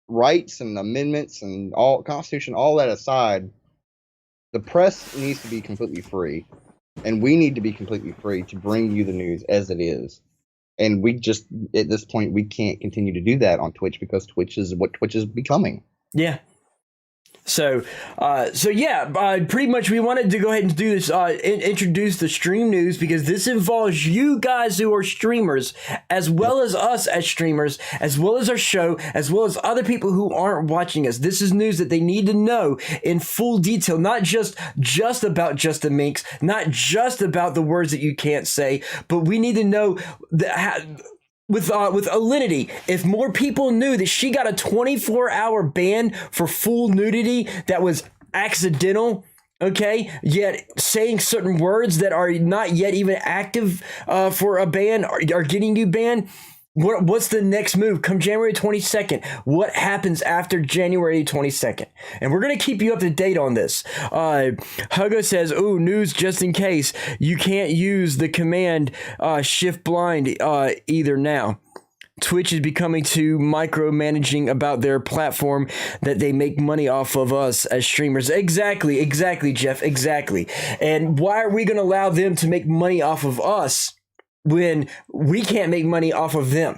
rights and amendments and all Constitution, all that aside, the press needs to be completely free, and we need to be completely free to bring you the news as it is. And we just, at this point, we can't continue to do that on Twitch because Twitch is what Twitch is becoming. Yeah. So pretty much we wanted to go ahead and do this, introduce the stream news, because this involves you guys who are streamers, as well as us as streamers, as well as our show, as well as other people who aren't watching us. This is news that they need to know in full detail, not just about Justin Minks, not just about the words that you can't say, but we need to know with Alinity, if more people knew that she got a 24-hour ban for full nudity that was accidental, okay, yet saying certain words that are not yet even active for a ban are getting you banned. What's the next move come January 22nd? What happens after January 22nd? And we're going to keep you up to date on this. Hugo says, ooh, news just in case. You can't use the command shift blind either now. Twitch is becoming too micromanaging about their platform that they make money off of us as streamers. Exactly, Jeff, exactly. And why are we going to allow them to make money off of us when we can't make money off of them?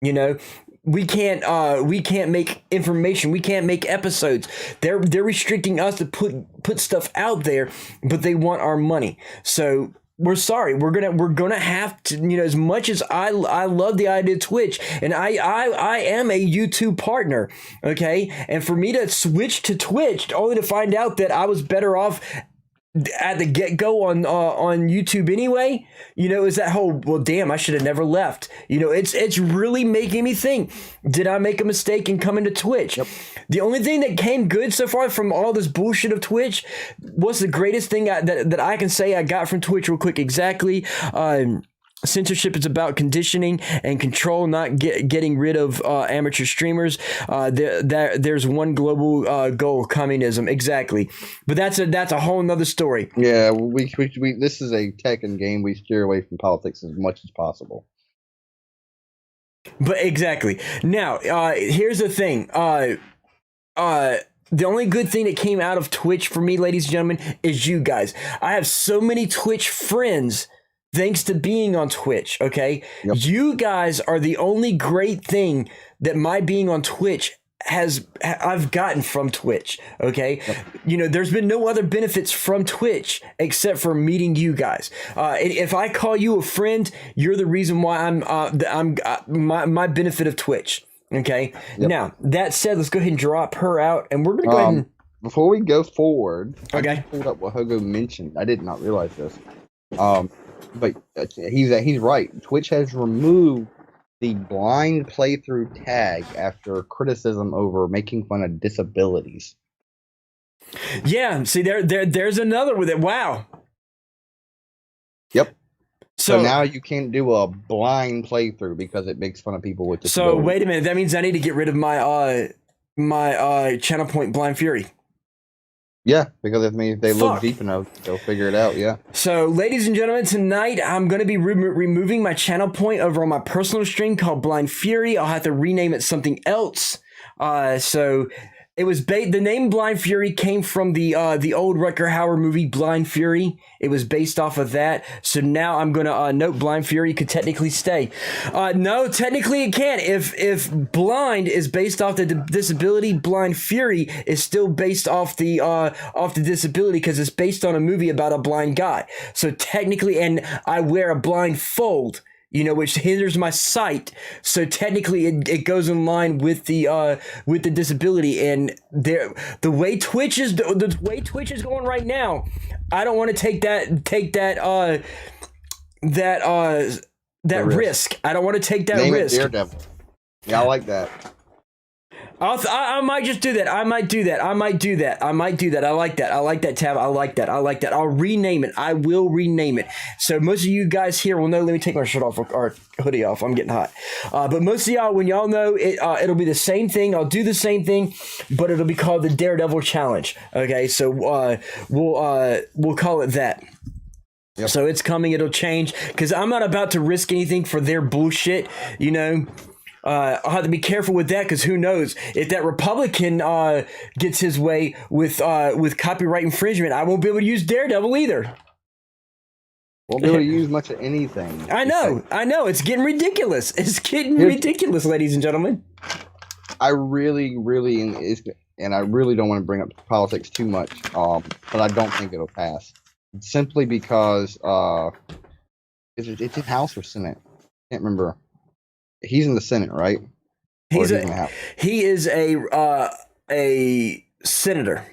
You know, we can't make information, we can't make episodes. They're restricting us to put stuff out there, but they want our money. So we're sorry. We're gonna have to, you know, as much as I love the idea of Twitch, and I am a YouTube partner, okay, and for me to switch to Twitch only to find out that I was better off at the get-go on YouTube anyway, you know, is that whole, well, damn, I should have never left. You know, it's really making me think, did I make a mistake in coming to Twitch? Yep. The only thing that came good so far from all this bullshit of Twitch, what's the greatest thing that I can say I got from Twitch real quick? Exactly. Censorship is about conditioning and control, not getting rid of amateur streamers. There's one global goal: communism. Exactly, but that's a whole nother story. Yeah, we this is a tech and game. We steer away from politics as much as possible. But exactly. Now, here's the thing. The only good thing that came out of Twitch for me, ladies and gentlemen, is you guys. I have so many Twitch friends thanks to being on Twitch, okay? Yep. You guys are the only great thing that my being on Twitch I've gotten from Twitch, okay? Yep. You know, there's been no other benefits from Twitch except for meeting you guys. If I call you a friend, you're the reason why I'm my benefit of Twitch, okay? Yep. Now, that said, let's go ahead and drop her out, and we're going to go ahead and... Before we go forward, okay. I just pulled up what Hugo mentioned. I did not realize this. But he's right. Twitch has removed the blind playthrough tag after criticism over making fun of disabilities. Yeah, see, there's another with it. Wow. Yep. So now you can't do a blind playthrough because it makes fun of people with disabilities. So wait a minute. That means I need to get rid of my channel point Blind Fury. Yeah, because if they look deep enough, they'll figure it out, yeah. So, ladies and gentlemen, tonight I'm going to be removing my channel point over on my personal stream called Blind Fury. I'll have to rename it something else. So it was the name Blind Fury came from the old Rutger Hauer movie Blind Fury. It was based off of that. So now I'm going to note Blind Fury could technically stay. No, technically it can't. If blind is based off the disability, Blind Fury is still based off the disability because it's based on a movie about a blind guy. So technically, and I wear a blindfold, you know, which hinders my sight. So technically it goes in line with the disability. And the way Twitch is going right now, I don't want to take that that risk. I don't want to take that Name risk. It Daredevil. Yeah, I like that. I might just do that. I might do that. I like that. I like that, Tab. I like that. I'll rename it. I will rename it. So most of you guys here will know. Let me take my shirt off or hoodie off. I'm getting hot. But most of y'all, when y'all know it, it'll be the same thing. I'll do the same thing, but it'll be called the Daredevil Challenge. Okay, so we'll call it that. Yep. So it's coming. It'll change because I'm not about to risk anything for their bullshit. You know. I'll have to be careful with that because who knows if that Republican gets his way with copyright infringement, I won't be able to use Daredevil either. Won't be able to use much of anything. I know. It's getting ridiculous. Ridiculous, ladies and gentlemen. I really and I really don't want to bring up politics too much, but I don't think it'll pass. Simply because it's in House or Senate. I can't remember. He's in the Senate, right? He is a senator.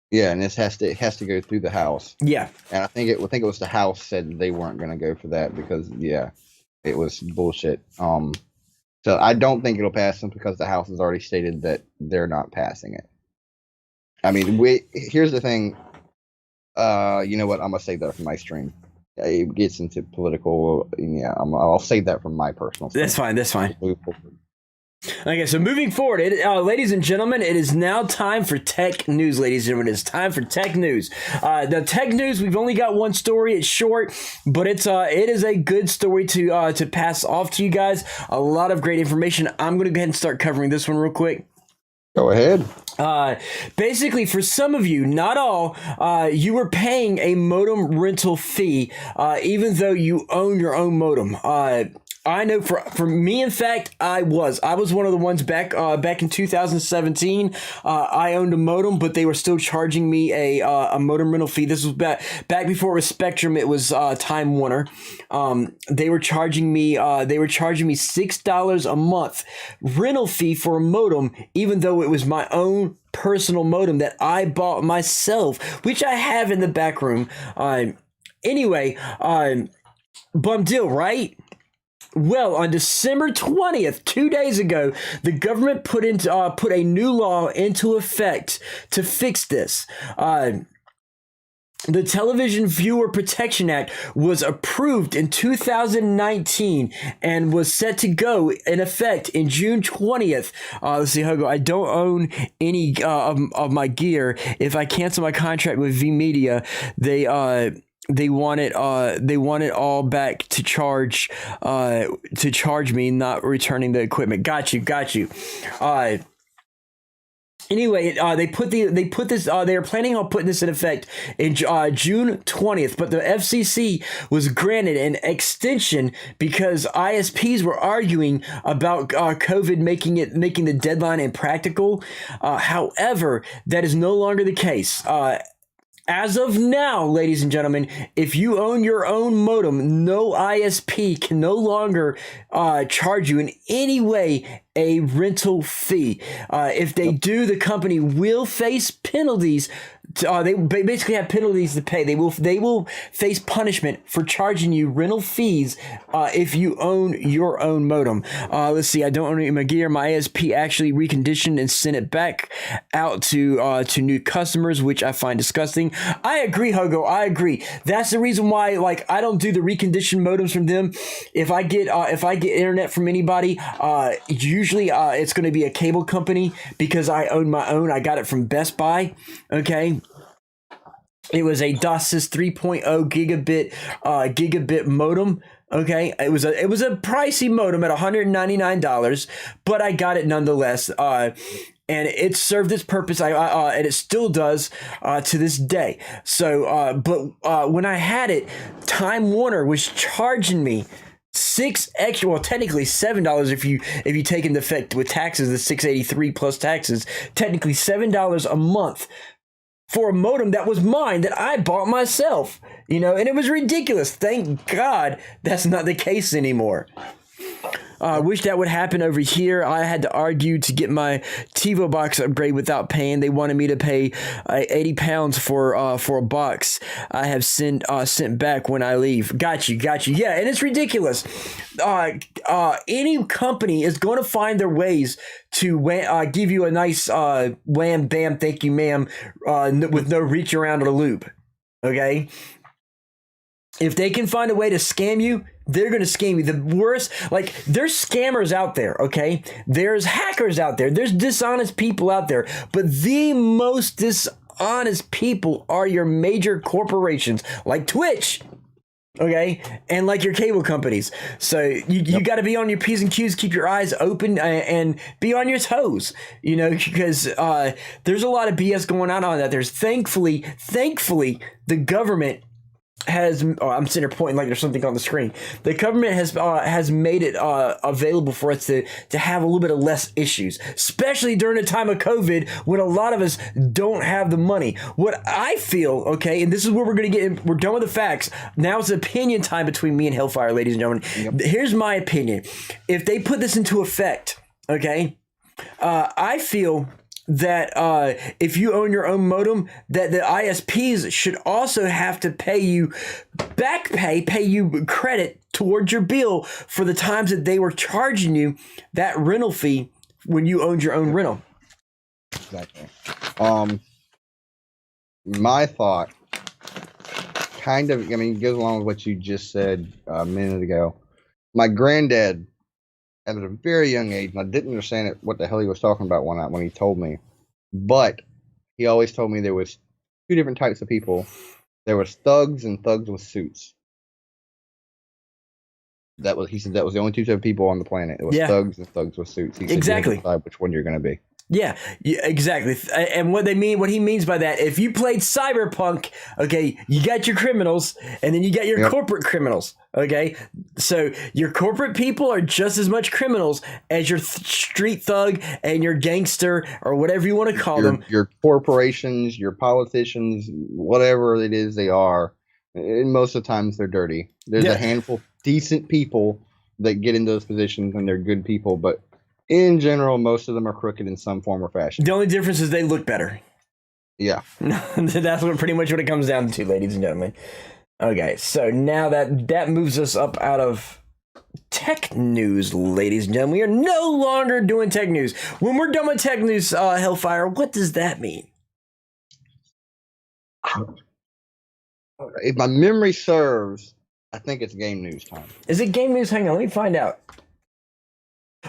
Yeah, and it has to go through the House. Yeah, and I think it was the House said they weren't going to go for that because it was bullshit. So I don't think it'll pass simply because the House has already stated that they're not passing it. I mean, here's the thing. You know what? I'm gonna save that for my stream. It gets into political. Yeah, I'll save that from my personal. That's fine. Okay, so moving forward, ladies and gentlemen, it is now time for tech news. Ladies and gentlemen, it's time for tech news. The tech news, we've only got one story. It's short, but it is a good story to pass off to you guys. A lot of great information. I'm going to go ahead and start covering this one real quick. Go ahead. Basically, for some of you, not all, you were paying a modem rental fee, even though you own your own modem. I know for me, in fact, I was one of the ones back in 2017. I owned a modem, but they were still charging me a modem rental fee. This was back before it was Spectrum. It was Time Warner. They were charging me $6 a month rental fee for a modem, even though it was my own personal modem that I bought myself, which I have in the back room. Anyway, bum deal, right? Well, on December 20th, 2 days ago, the government put a new law into effect to fix this. The Television Viewer Protection Act was approved in 2019 and was set to go in effect in June 20th. Let's see, Hugo, I don't own any of my gear. If I cancel my contract with VMedia, they want it all back to charge me, not returning the equipment. Got you. Anyway, they were planning on putting this in effect in June 20th, but the FCC was granted an extension because ISPs were arguing about COVID making the deadline impractical. However, that is no longer the case. As of now, ladies and gentlemen, if you own your own modem, no ISP can no longer charge you in any way a rental fee. If they do, the company will face penalties. They basically have penalties to pay. They will face punishment for charging you rental fees if you own your own modem. Let's see. I don't own any of my gear. My ISP actually reconditioned and sent it back out to new customers, which I find disgusting. I agree, Hugo. I agree. That's the reason why, I don't do the reconditioned modems from them. If I get internet from anybody, usually it's going to be a cable company because I own my own. I got it from Best Buy. Okay. It was a DOCSIS 3.0 gigabit modem. Okay, it was a pricey modem at $199, but I got it nonetheless. And it served its purpose. And it still does to this day. So, but when I had it, Time Warner was charging me technically $7 if you take into effect with taxes, the $683 plus taxes, technically $7 a month for a modem that was mine, that I bought myself, and it was ridiculous. Thank God that's not the case anymore. I wish that would happen over here. I had to argue to get my TiVo box upgrade without paying. They wanted me to pay £80 for a box. I have sent back when I leave. Got you. Yeah, and it's ridiculous. Any company is going to find their ways to give you a nice wham bam thank you ma'am with no reach around or loop. Okay. If they can find a way to scam you, they're going to scam you. The worst, like, there's scammers out there, okay? There's hackers out there. There's dishonest people out there. But the most dishonest people are your major corporations, like Twitch, okay? And like your cable companies. So you got to be on your P's and Q's, keep your eyes open, and be on your toes, because there's a lot of BS going on that. There's thankfully, the government has I'm sitting here pointing like there's something on the screen. The government has made it available for us to have a little bit of less issues, especially during a time of COVID when a lot of us don't have the money. What I feel, okay, and this is where we're going to get in, we're done with the facts. Now it's opinion time between me and Hellfire, ladies and gentlemen. Yep. Here's my opinion. If they put this into effect, okay, I feel that if you own your own modem, that the ISPs should also have to pay you credit towards your bill for the times that they were charging you that rental fee when you owned your own rental. Exactly. My thought goes along with what you just said a minute ago. My granddad, at a very young age, and I didn't understand what the hell he was talking about one night when he told me. But he always told me there was two different types of people. There was thugs and thugs with suits. He said that was the only two types of people on the planet. It was thugs and thugs with suits. He said exactly. You decide which one you're going to be. Yeah, exactly. And what he means by that, if you played Cyberpunk, okay, you got your criminals, and then you got your corporate criminals, okay? So your corporate people are just as much criminals as your street thug and your gangster, or whatever you want to call them. Your corporations, your politicians, whatever it is they are, and most of the times they're dirty. There's a handful of decent people that get in those positions, and they're good people, but in general, most of them are crooked in some form or fashion. The only difference is they look better. Yeah. That's pretty much what it comes down to, ladies and gentlemen. Okay, so now that moves us up out of tech news, ladies and gentlemen. We are no longer doing tech news. When we're done with tech news, Hellfire, what does that mean? If my memory serves, I think it's game news time. Is it game news? Hang on, let me find out.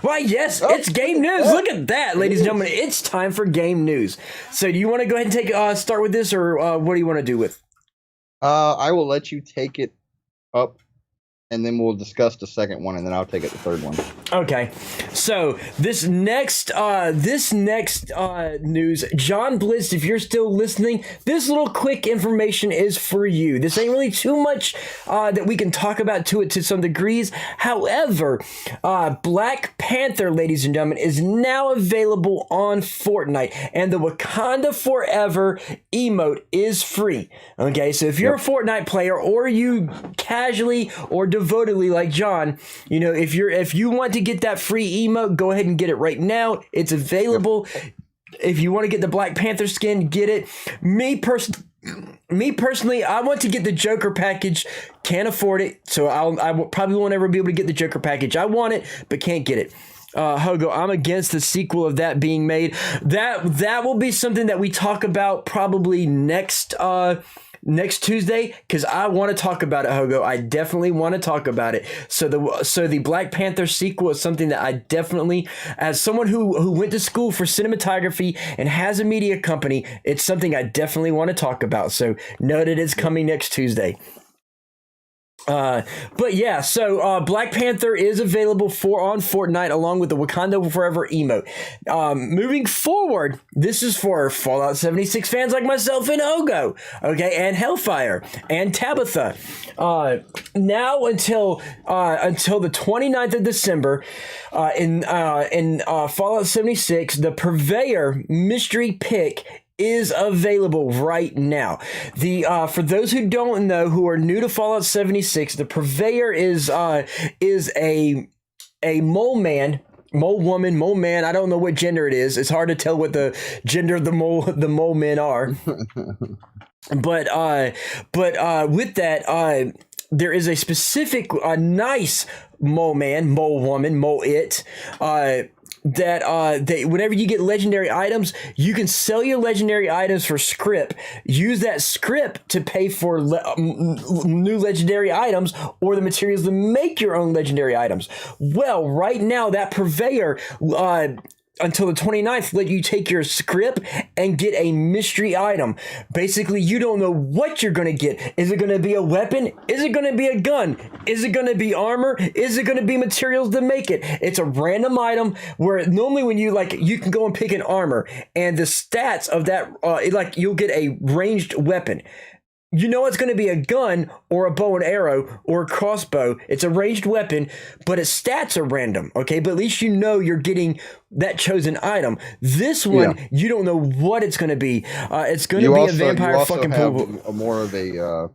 Why, yes, it's game news. Look at that, ladies and gentlemen. It's time for game news. So do you want to go ahead and start with this, or what do you want to do with? I will let you take it up, and then we'll discuss the second one, and then I'll take it the third one. Okay. So this next news, John Blitz, if you're still listening, this little quick information is for you. This ain't really too much that we can talk about to some degrees. However, Black Panther, ladies and gentlemen, is now available on Fortnite, and the Wakanda Forever emote is free. Okay, so if you're a Fortnite player, or you casually or devotedly like John, if you want to get that free emote, go ahead and get it right now. It's available. If you want to get the Black Panther skin, get it. Me personally, I want to get the Joker package. Can't afford it, so I probably won't ever be able to get the Joker package. I want it, but can't get it. Hogo, I'm against the sequel of that being made. That will be something that we talk about probably next Tuesday, because I want to talk about it, Hogo. I definitely want to talk about it. So the Black Panther sequel is something that I definitely, as someone who went to school for cinematography and has a media company, it's something I definitely want to talk about. So noted, it's coming next Tuesday. But yeah, so Black Panther is available on Fortnite along with the Wakanda Forever emote. Moving forward, this is for Fallout 76 fans like myself and Hogo, okay, and Hellfire and Tabitha. Now until the 29th of December, in Fallout 76, the Purveyor mystery pick is available right now. For those who don't know, who are new to Fallout 76, the Purveyor is a a mole man, mole woman, mole man. I don't know what gender it is. It's hard to tell what the gender of the mole men are. But with that, there is a specific nice mole man, mole woman, mole it. That whenever you get legendary items, you can sell your legendary items for script. Use that script to pay for new legendary items or the materials to make your own legendary items. Well, right now that purveyor until the 29th let you take your script and get a mystery item. Basically, you don't know what you're going to get. Is it going to be a weapon? Is it going to be a gun? Is it going to be armor? Is it going to be materials to make it? It's a random item where normally when you you can go and pick an armor and the stats of that, you'll get a ranged weapon. You know it's going to be a gun or a bow and arrow or a crossbow. It's a ranged weapon, but its stats are random, okay? But at least you know you're getting that chosen item. This one, you don't know what it's going to be. It's going to be a vampire fucking pool. More of a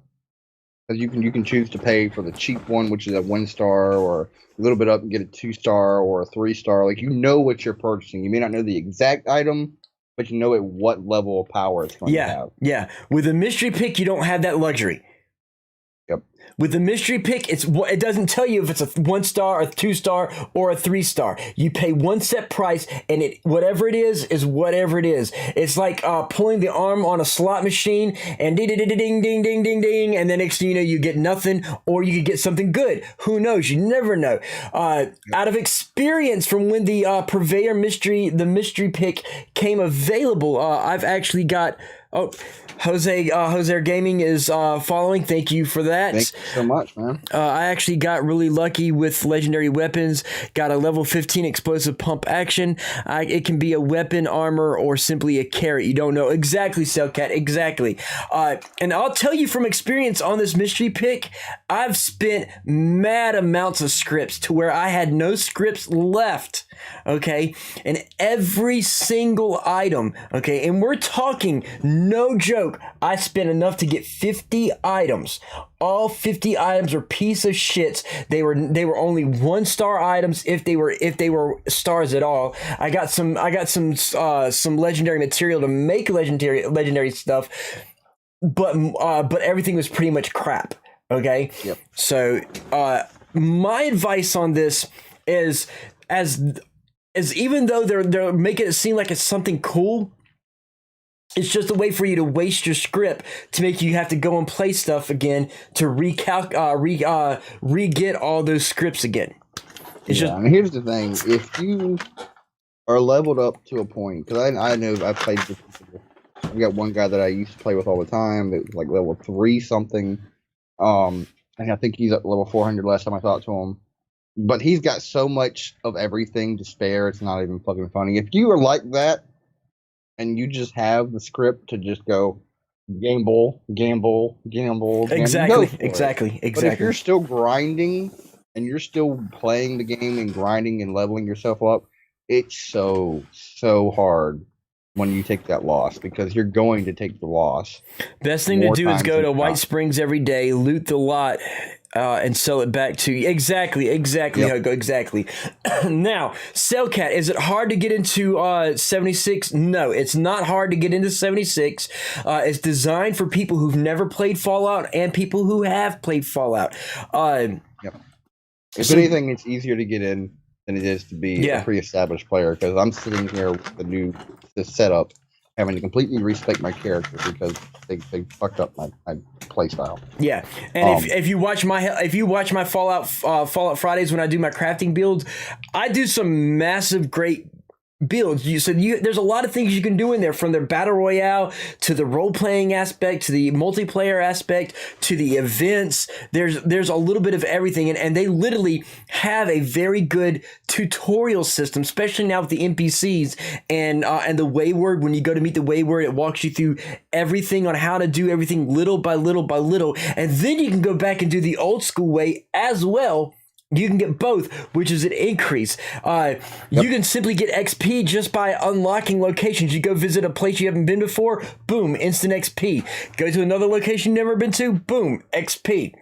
you can choose to pay for the cheap one, which is a 1-star, or a little bit up and get a 2-star or a 3-star. Like, you know what you're purchasing. You may not know the exact item, but you know at what level of power it's going to have. Yeah. With a mystery pick, you don't have that luxury. Yep. With the mystery pick, it doesn't tell you if it's a 1-star, a 2-star, or a 3-star. You pay one set price, and whatever it is whatever it is. It's like pulling the arm on a slot machine, and ding, ding, ding, ding, ding, ding, ding, and then next thing you know, you get nothing, or you could get something good. Who knows? You never know. Out of experience, from when the Purveyor the mystery pick came available, I've actually got. Oh, Jose Gaming is following. Thank you for that. Thank you so much, man. I actually got really lucky with legendary weapons. Got a level 15 explosive pump action. It can be a weapon, armor, or simply a carrot. You don't know exactly, Cellcat, exactly. And I'll tell you from experience on this mystery pick, I've spent mad amounts of scripts to where I had no scripts left. Okay, and every single item, okay, and we're talking no joke, I spent enough to get 50 items. All 50 items are piece of shits. They were only 1-star items if they were stars at all. I got some legendary material to make legendary stuff, but everything was pretty much crap. Okay, yep. So my advice on this is as even though they're making it seem like it's something cool, it's just a way for you to waste your script to make you have to go and play stuff again to re-get all those scripts again. And here's the thing: if you are leveled up to a point, because I know I've played with people. I've got one guy that I used to play with all the time that was like level 3 something, and I think he's at level 400 last time I talked to him. But he's got so much of everything to spare, it's not even fucking funny. If you are like that, and you just have the script to just go gamble. Exactly. But if you're still grinding, and you're still playing the game and grinding and leveling yourself up, it's so hard when you take that loss, because you're going to take the loss. Best thing to do is go to White Springs every day, loot the lot, and sell it back to you. Exactly, yep. Hugo, exactly. Now, Cellcat, is it hard to get into 76? No, it's not hard to get into 76. It's designed for people who've never played Fallout and people who have played Fallout. If anything, it's easier to get in than it is to be a pre-established player, because I'm sitting here with this setup, having to completely respect my character because they fucked up my play style. Yeah, and if you watch my Fallout Fridays when I do my crafting builds, I do some massive great builds. There's a lot of things you can do in there, from the battle royale to the role playing aspect to the multiplayer aspect to the events. There's a little bit of everything, and they literally have a very good tutorial system, especially now with the NPCs and the Wayward. When you go to meet the Wayward, it walks you through everything on how to do everything little by little by little, and then you can go back and do the old school way as well. You can get both, which is an increase. You can simply get XP just by unlocking locations. You go visit a place you haven't been before, boom, instant XP. Go to another location you've never been to, boom, XP.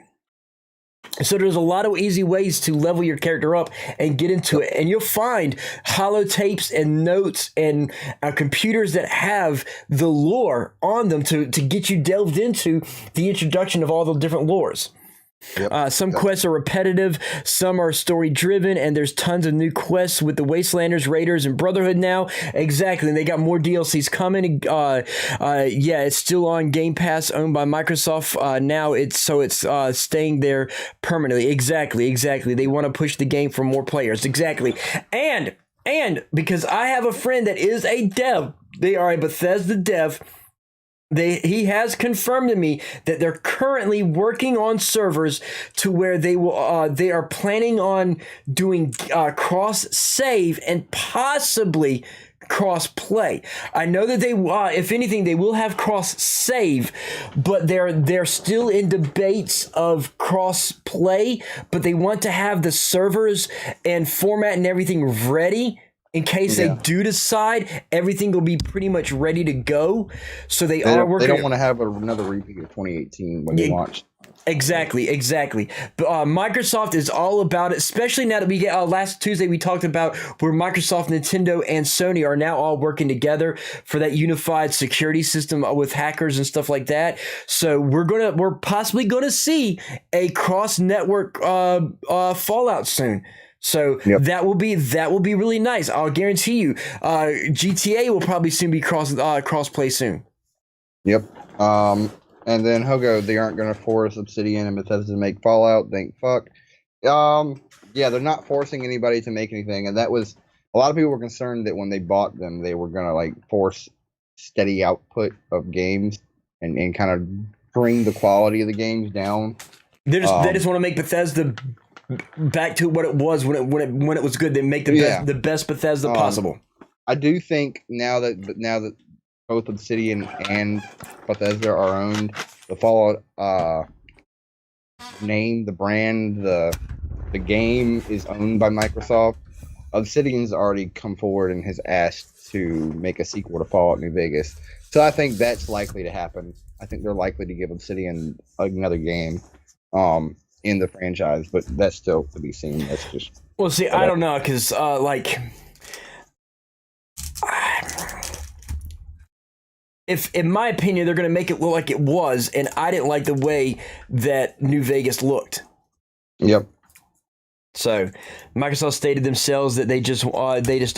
So there's a lot of easy ways to level your character up and get into it. And you'll find holotapes and notes and computers that have the lore on them to get you delved into the introduction of all the different lores. Yep. Some quests are repetitive, some are story driven, and there's tons of new quests with the Wastelanders, Raiders, and Brotherhood now. Exactly, and they got more DLCs coming. Yeah, it's still on Game Pass, owned by Microsoft. Now it's staying there permanently. Exactly. They want to push the game for more players. Exactly, and because I have a friend that is a dev, they are a Bethesda dev. He has confirmed to me that they're currently working on servers to where they are planning on doing cross save and possibly cross play. I know that they if anything they will have cross save, but they're still in debates of cross play, but they want to have the servers and format and everything ready. In case they do decide, everything will be pretty much ready to go. So they are working. They don't want to have another repeat of 2018 when they launched. Exactly. But Microsoft is all about it, especially now that we get last Tuesday we talked about where Microsoft, Nintendo, and Sony are now all working together for that unified security system with hackers and stuff like that. So we're possibly gonna see a cross-network Fallout soon. So that will be really nice. I'll guarantee you. GTA will probably soon be cross-play soon. Yep. And then Hogo, they aren't going to force Obsidian and Bethesda to make Fallout. Thank fuck. Yeah, they're not forcing anybody to make anything, and that was a lot of people were concerned that when they bought them, they were going to like force steady output of games and kind of bring the quality of the games down. They just want to make Bethesda back to what it was when it was good. They make the best Bethesda possible. I do think now that both Obsidian and Bethesda are owned, the Fallout name, the brand, the game is owned by Microsoft. Obsidian's already come forward and has asked to make a sequel to Fallout New Vegas. So I think that's likely to happen. I think they're likely to give Obsidian another game in the franchise, but that's still to be seen. That's just I don't know, because if in my opinion they're going to make it look like it was, and I didn't like the way that New Vegas looked. Yep. So Microsoft stated themselves that they just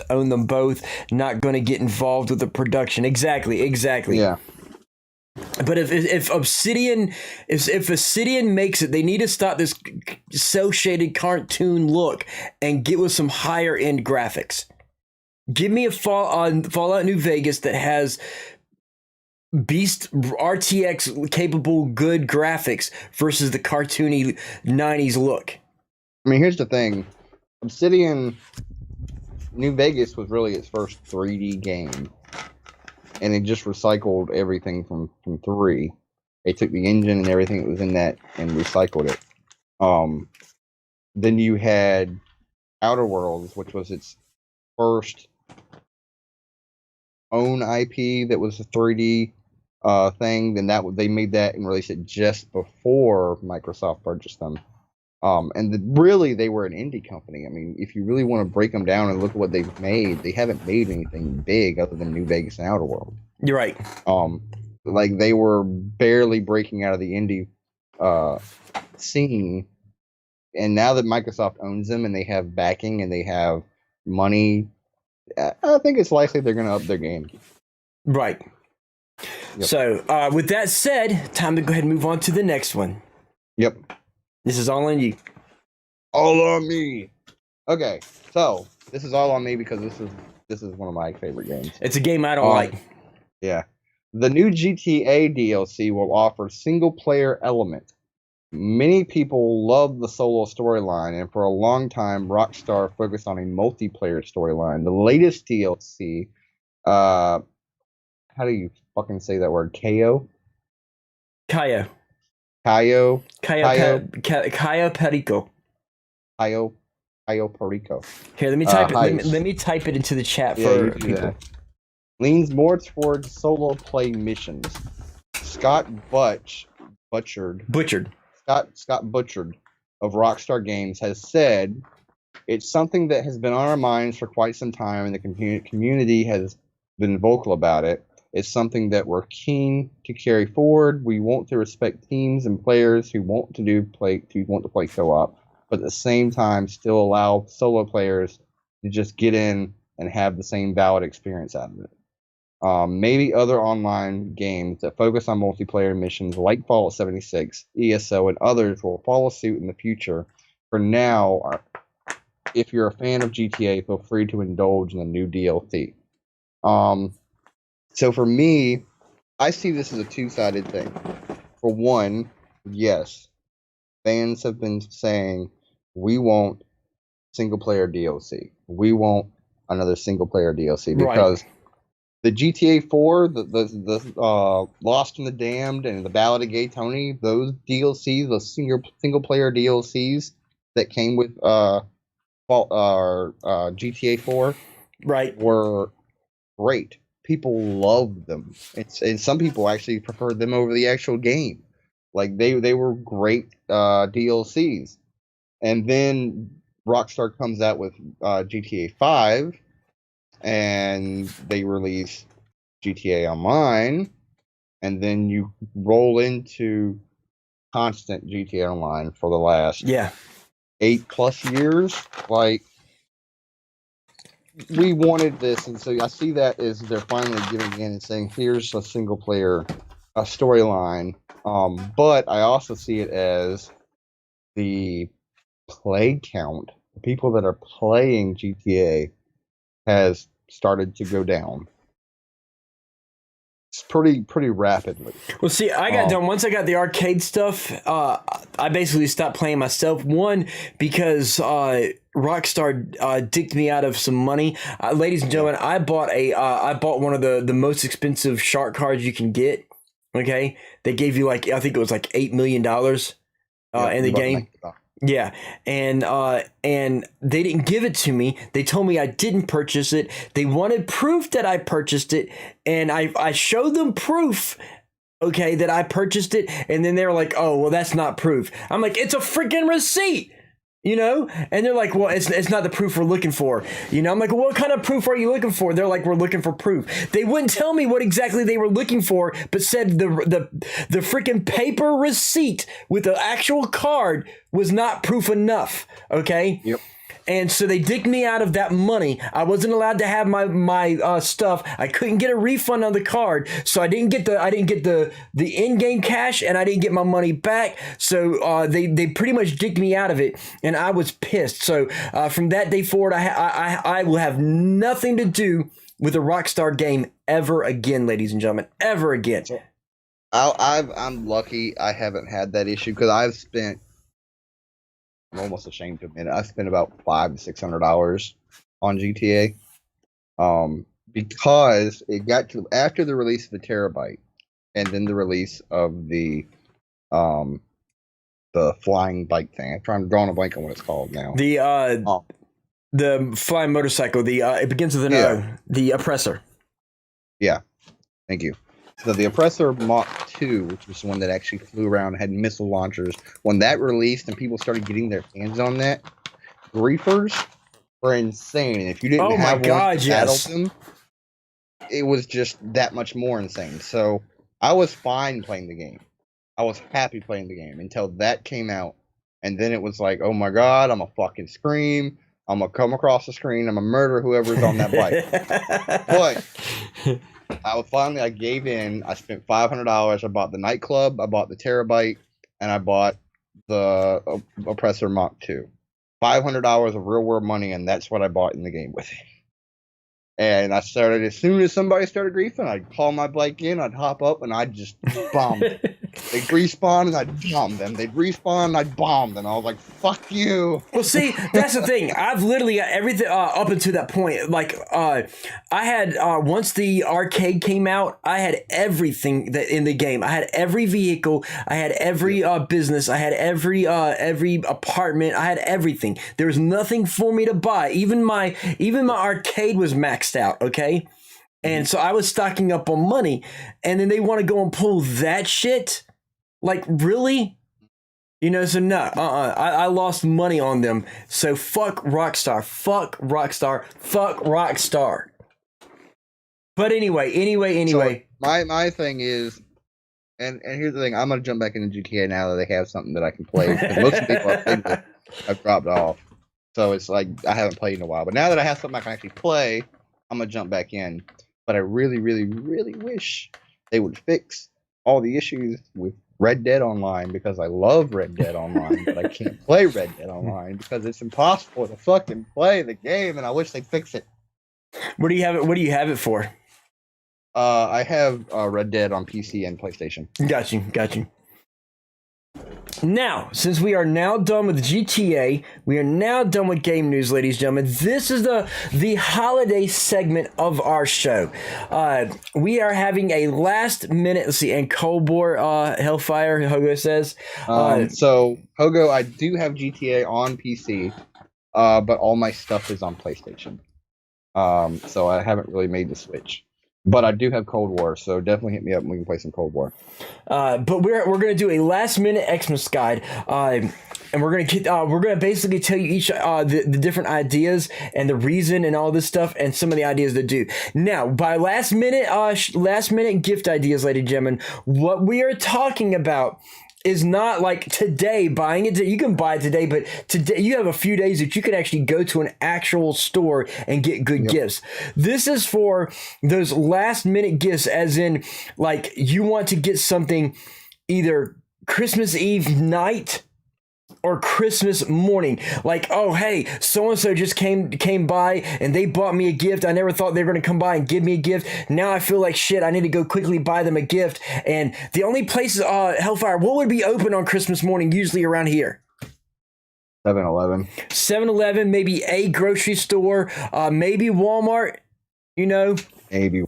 own them both, not going to get involved with the production. Exactly. Yeah. But if Obsidian makes it, they need to stop this cel shaded cartoon look and get with some higher end graphics. Give me a Fallout New Vegas that has Beast RTX capable good graphics versus the cartoony 90s look. I mean, here's the thing. Obsidian New Vegas was really its first 3D game. And it just recycled everything from 3. They took the engine and everything that was in that and recycled it. Then you had Outer Worlds, which was its first own IP that was a 3D thing. Then they made that and released it just before Microsoft purchased them. Really, they were an indie company. I mean, if you really want to break them down and look at what they've made, they haven't made anything big other than New Vegas and Outer World. You're right. Like they were barely breaking out of the indie scene, and now that Microsoft owns them and they have backing and they have money, I think it's likely they're going to up their game. Right. Yep. So, with that said, time to go ahead and move on to the next one. Yep. This is all on you. All on me. Okay, so this is all on me because this is one of my favorite games. It's a game I don't like. Yeah. The new GTA DLC will offer single-player element. Many people love the solo storyline, and for a long time, Rockstar focused on a multiplayer storyline. The latest DLC, how do you fucking say that word? Kayo? Kayo. Cayo Perico. Cayo Perico. Here, let me type it. Let me type it into the chat for people. Leans more towards solo play missions. Scott Butchered. Scott Butchered of Rockstar Games has said it's something that has been on our minds for quite some time, and the community has been vocal about it. It's something that we're keen to carry forward. We want to respect teams and players who want to play co-op, but at the same time still allow solo players to just get in and have the same valid experience out of it. Maybe other online games that focus on multiplayer missions like Fallout 76, ESO, and others will follow suit in the future. For now, if you're a fan of GTA, feel free to indulge in the new DLC. So for me, I see this as a two-sided thing. For one, yes, fans have been saying, we want single-player DLC. We want another single-player DLC because the GTA 4, the Lost and the Damned, and the Ballad of Gay Tony, those DLCs, those single-player DLCs that came with GTA 4, were great. People loved them. And some people actually preferred them over the actual game. Like they were great DLCs. And then Rockstar comes out with GTA 5, and they release GTA Online, and then you roll into constant GTA Online for the last 8+ years. Like, we wanted this, and so I see that as they're finally giving in and saying, here's a single player storyline. But I also see it as the play count, the people that are playing GTA, has started to go down. It's pretty rapidly. Well, see, I got done once I got the arcade stuff. I basically stopped playing myself. One, because Rockstar dicked me out of some money. Ladies and gentlemen, I bought one of the most expensive shark cards you can get. Okay, they gave you I think it was like $8 million in the game. Yeah, and they didn't give it to me. They told me I didn't purchase it. They wanted proof that I purchased it, and I showed them proof, okay, that I purchased it, and then they were like, "Oh, well, that's not proof." I'm like, "It's a freaking receipt." You know, and they're like, well, it's not the proof we're looking for. You know, I'm like, well, what kind of proof are you looking for? They're like, we're looking for proof. They wouldn't tell me what exactly they were looking for, but said the freaking paper receipt with the actual card was not proof enough. Okay. Yep. And so they dicked me out of that money. I wasn't allowed to have my stuff. I couldn't get a refund on the card, so I didn't get the in-game cash, and I didn't get my money back. So they pretty much dicked me out of it, and I was pissed. So from that day forward, I will have nothing to do with a Rockstar game ever again, ladies and gentlemen, ever again. I'm lucky I haven't had that issue because I'm almost ashamed to admit it. I spent about $500 to $600 on GTA, because it got to after the release of the Terabyte, and then the release of the flying bike thing. I'm drawing a blank on what it's called now. The flying motorcycle. It begins with an O. The Oppressor. Yeah, thank you. So the Oppressor Mach 2, which was the one that actually flew around, had missile launchers. When that released and people started getting their hands on that, griefers were insane. And if you didn't have one to battle them, it was just that much more insane. So I was fine playing the game. I was happy playing the game until that came out. And then it was like, oh my God, I'm going to fucking scream. I'm going to come across the screen. I'm going to murder whoever's on that bike. But I gave in. I spent $500. I bought the nightclub, I bought the Terabyte, and I bought the Oppressor Mach 2. $500 of real world money, and that's what I bought in the game with it. And I started, as soon as somebody started griefing, I'd call my bike in, I'd hop up, and I'd just bomb them. They'd respawn, and I'd bomb them. They'd respawn, and I'd bomb them. I was like, fuck you. Well, see, that's the thing. I've literally got everything up until that point. Like, I had, once the arcade came out, I had everything that in the game. I had every vehicle. I had every business. I had every apartment. I had everything. There was nothing for me to buy. Even my arcade was maxed out, okay? And so I was stocking up on money, and then they want to go and pull that shit? Like, really? You know, so no, I lost money on them. So fuck Rockstar, fuck Rockstar, fuck Rockstar. But anyway. So my thing is, and here's the thing, I'm gonna jump back into GTA now that they have something that I can play. Because most of the people I've played with have dropped off, so it's like I haven't played in a while. But now that I have something I can actually play, I'm gonna jump back in. But I really, really, really wish they would fix all the issues with Red Dead Online, because I love Red Dead Online, but I can't play Red Dead Online because it's impossible to fucking play the game, and I wish they'd fix it. What do you have it? What do you have it for? I have Red Dead on PC and PlayStation. Got you. Now, since we are now done with GTA, we are now done with game news, ladies and gentlemen. This is the holiday segment of our show. We are having a last minute, let's see, and Cold War Hellfire, Hogo says. So, Hogo, I do have GTA on PC, but all my stuff is on PlayStation. So I haven't really made the switch. But I do have Cold War, so definitely hit me up and we can play some Cold War. But we're going to do a last minute Xmas guide, and we're gonna basically tell you each the different ideas and the reason and all this stuff and some of the ideas to do. Now, by last minute gift ideas, ladies and gentlemen, what we are talking about is not like today buying it. You can buy it today, but today you have a few days that you can actually go to an actual store and get good gifts. This is for those last minute gifts, as in like you want to get something either Christmas Eve night or Christmas morning. Like, oh, hey, so-and-so just came by and they bought me a gift. I never thought they were going to come by and give me a gift. Now I feel like shit. I need to go quickly buy them a gift. And the only places, Hellfire, what would be open on Christmas morning usually around here? 7-Eleven. 7-Eleven, maybe a grocery store, maybe Walmart, you know. Maybe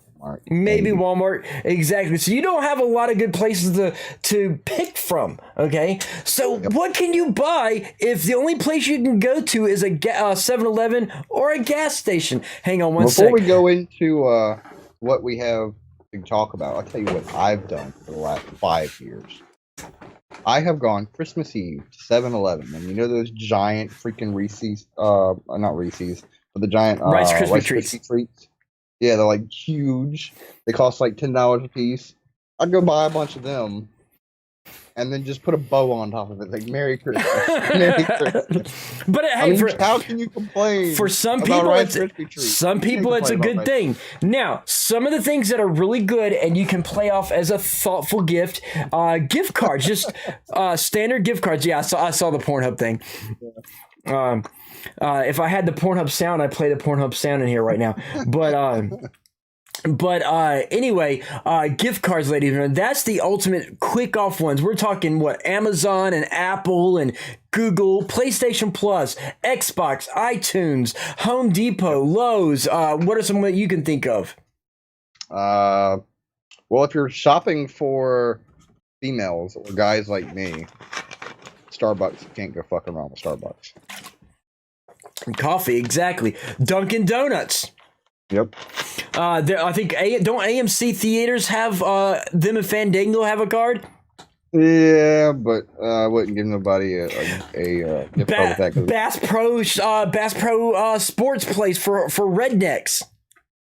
Walmart. Exactly. So you don't have a lot of good places to pick from. Okay. So what can you buy if the only place you can go to is a 7-Eleven or a gas station? Hang on one second. Before we go into what we have to talk about, I'll tell you what I've done for the last 5 years. I have gone Christmas Eve to 7-Eleven, and you know those giant freaking Reese's, not Reese's, but the giant Rice Krispie treats. Yeah, they're like huge. They cost like $10 a piece. I'd go buy a bunch of them and then just put a bow on top of it, like Merry Christmas. Merry Christmas. But hey, how can you complain? For some people, it's a good thing. Now, some of the things that are really good and you can play off as a thoughtful gift, gift cards, just standard gift cards. Yeah, I saw the Pornhub thing. Yeah. If I had the Pornhub sound, I'd play the Pornhub sound in here right now. But anyway, gift cards, ladies and gentlemen, that's the ultimate quick off ones. We're talking what? Amazon and Apple and Google, PlayStation Plus, Xbox, iTunes, Home Depot, Lowe's. What are some that you can think of? Well, if you're shopping for females or guys like me, Starbucks, you can't go fuck around with Starbucks. Coffee, exactly. Dunkin' Donuts. Yep. I think don't AMC theaters have them and Fandango have a card? Yeah, but I wouldn't give nobody a gift card with that. Bass Pro Sports Place for rednecks.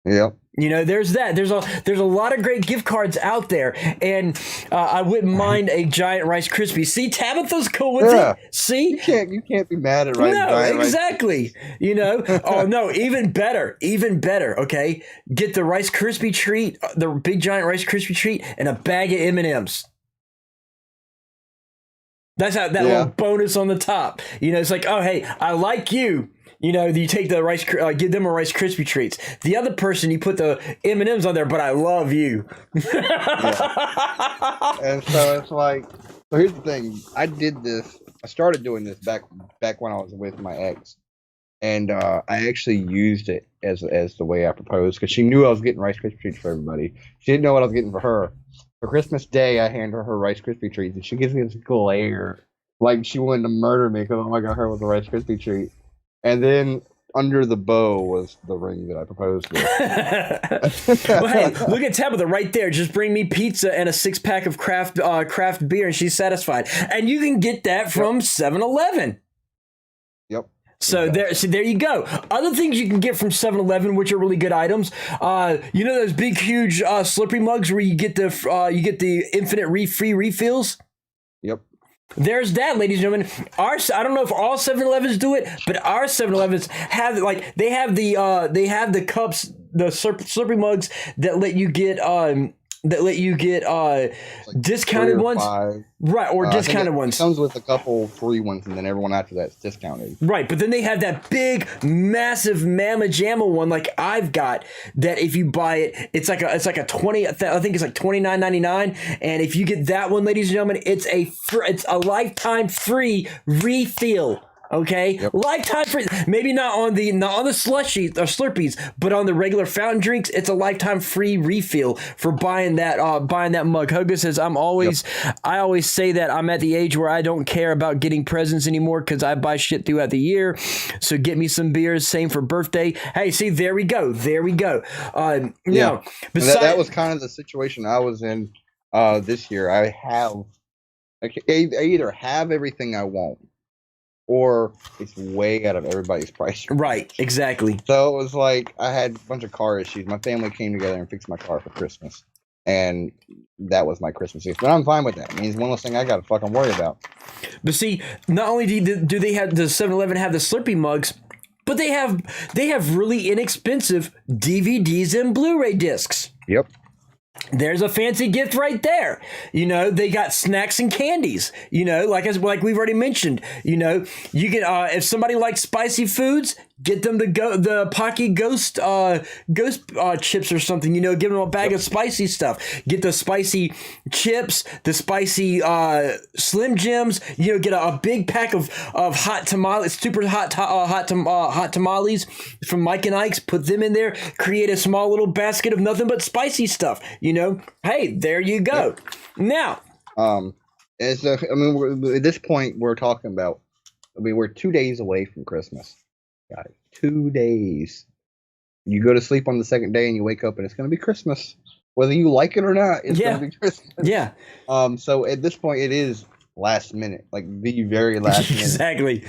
Yep. You know, there's that. There's a lot of great gift cards out there, and I wouldn't mind a giant Rice Krispie. See, Tabitha's cool with it. See, you can't be mad at Rice. No, exactly. You know. Oh no, even better. Okay, get the Rice Krispie treat, the big giant Rice Krispie treat, and a bag of M&Ms. That's how that little bonus on the top. You know, it's like, oh hey, I like you. You know, you take the Rice, give them a Rice Krispie treats. The other person, you put the M&Ms on there, but I love you. And so it's like, so here's the thing. I started doing this back when I was with my ex, and I actually used it as the way I proposed, because she knew I was getting Rice Krispie treats for everybody. She didn't know what I was getting for her. For Christmas Day, I hand her Rice Krispie treats, and she gives me this glare, like she wanted to murder me because I got her with a Rice Krispie treat. And then under the bow was the ring that I proposed with. Well, hey, look at Tabitha right there. Just bring me pizza and a 6-pack of craft beer, and she's satisfied. And you can get that from 7-Eleven. Yep. So Exactly. there you go. Other things you can get from 7-Eleven, which are really good items. You know those big, huge Slurpee mugs where you get the infinite free refills. Yep. There's that, ladies and gentlemen. I don't know if all 7-Elevens do it, but our 7-Elevens have they have the cups, the Slurpee mugs that let you get Like discounted 3 or ones, 5. right? Or I think discounted it ones. comes with a couple free ones, and then everyone after that's discounted. Right, but then they have that big, massive Mamma Jamma one, like I've got. That if you buy it, it's like a 20. I think it's like $29.99. And if you get that one, ladies and gentlemen, it's a lifetime free refill. Okay, Yep. lifetime free. Maybe not on the slushies or Slurpees, but on the regular fountain drinks, it's a lifetime free refill for buying that mug. Hoga says, I always say that I'm at the age where I don't care about getting presents anymore because I buy shit throughout the year. So get me some beers. Same for birthday. Hey, see, there we go. Yeah. Now, And that was kind of the situation I was in this year. I either have everything I want, or it's way out of everybody's price. right, exactly. So it was like I had a bunch of car issues. My family came together and fixed my car for Christmas, and that was my Christmas gift. But I'm fine with that. It means one less thing I got to fucking worry about. But see, not only do they have the 7-Eleven have the Slurpee mugs, but they have really inexpensive DVDs and Blu-ray discs. Yep. There's a fancy gift right there. You know, they got snacks and candies. You know, like we've already mentioned. You know, you can if somebody likes spicy foods, get them the Pocky Ghost chips or something. You know, give them a bag of spicy stuff. Get the spicy chips, the spicy Slim Jims. You know, get a big pack of hot tamales, super hot tamales from Mike and Ike's. Put them in there. Create a small little basket of nothing but spicy stuff. You know, hey, there you go. Yep. Now, at this point, we're talking about. We're 2 days away from Christmas, guys. 2 days. You go to sleep on the second day, and you wake up, and it's going to be Christmas, whether you like it or not. It's going to be Christmas. Yeah. So at this point, it is last minute, like the very last minute. Exactly.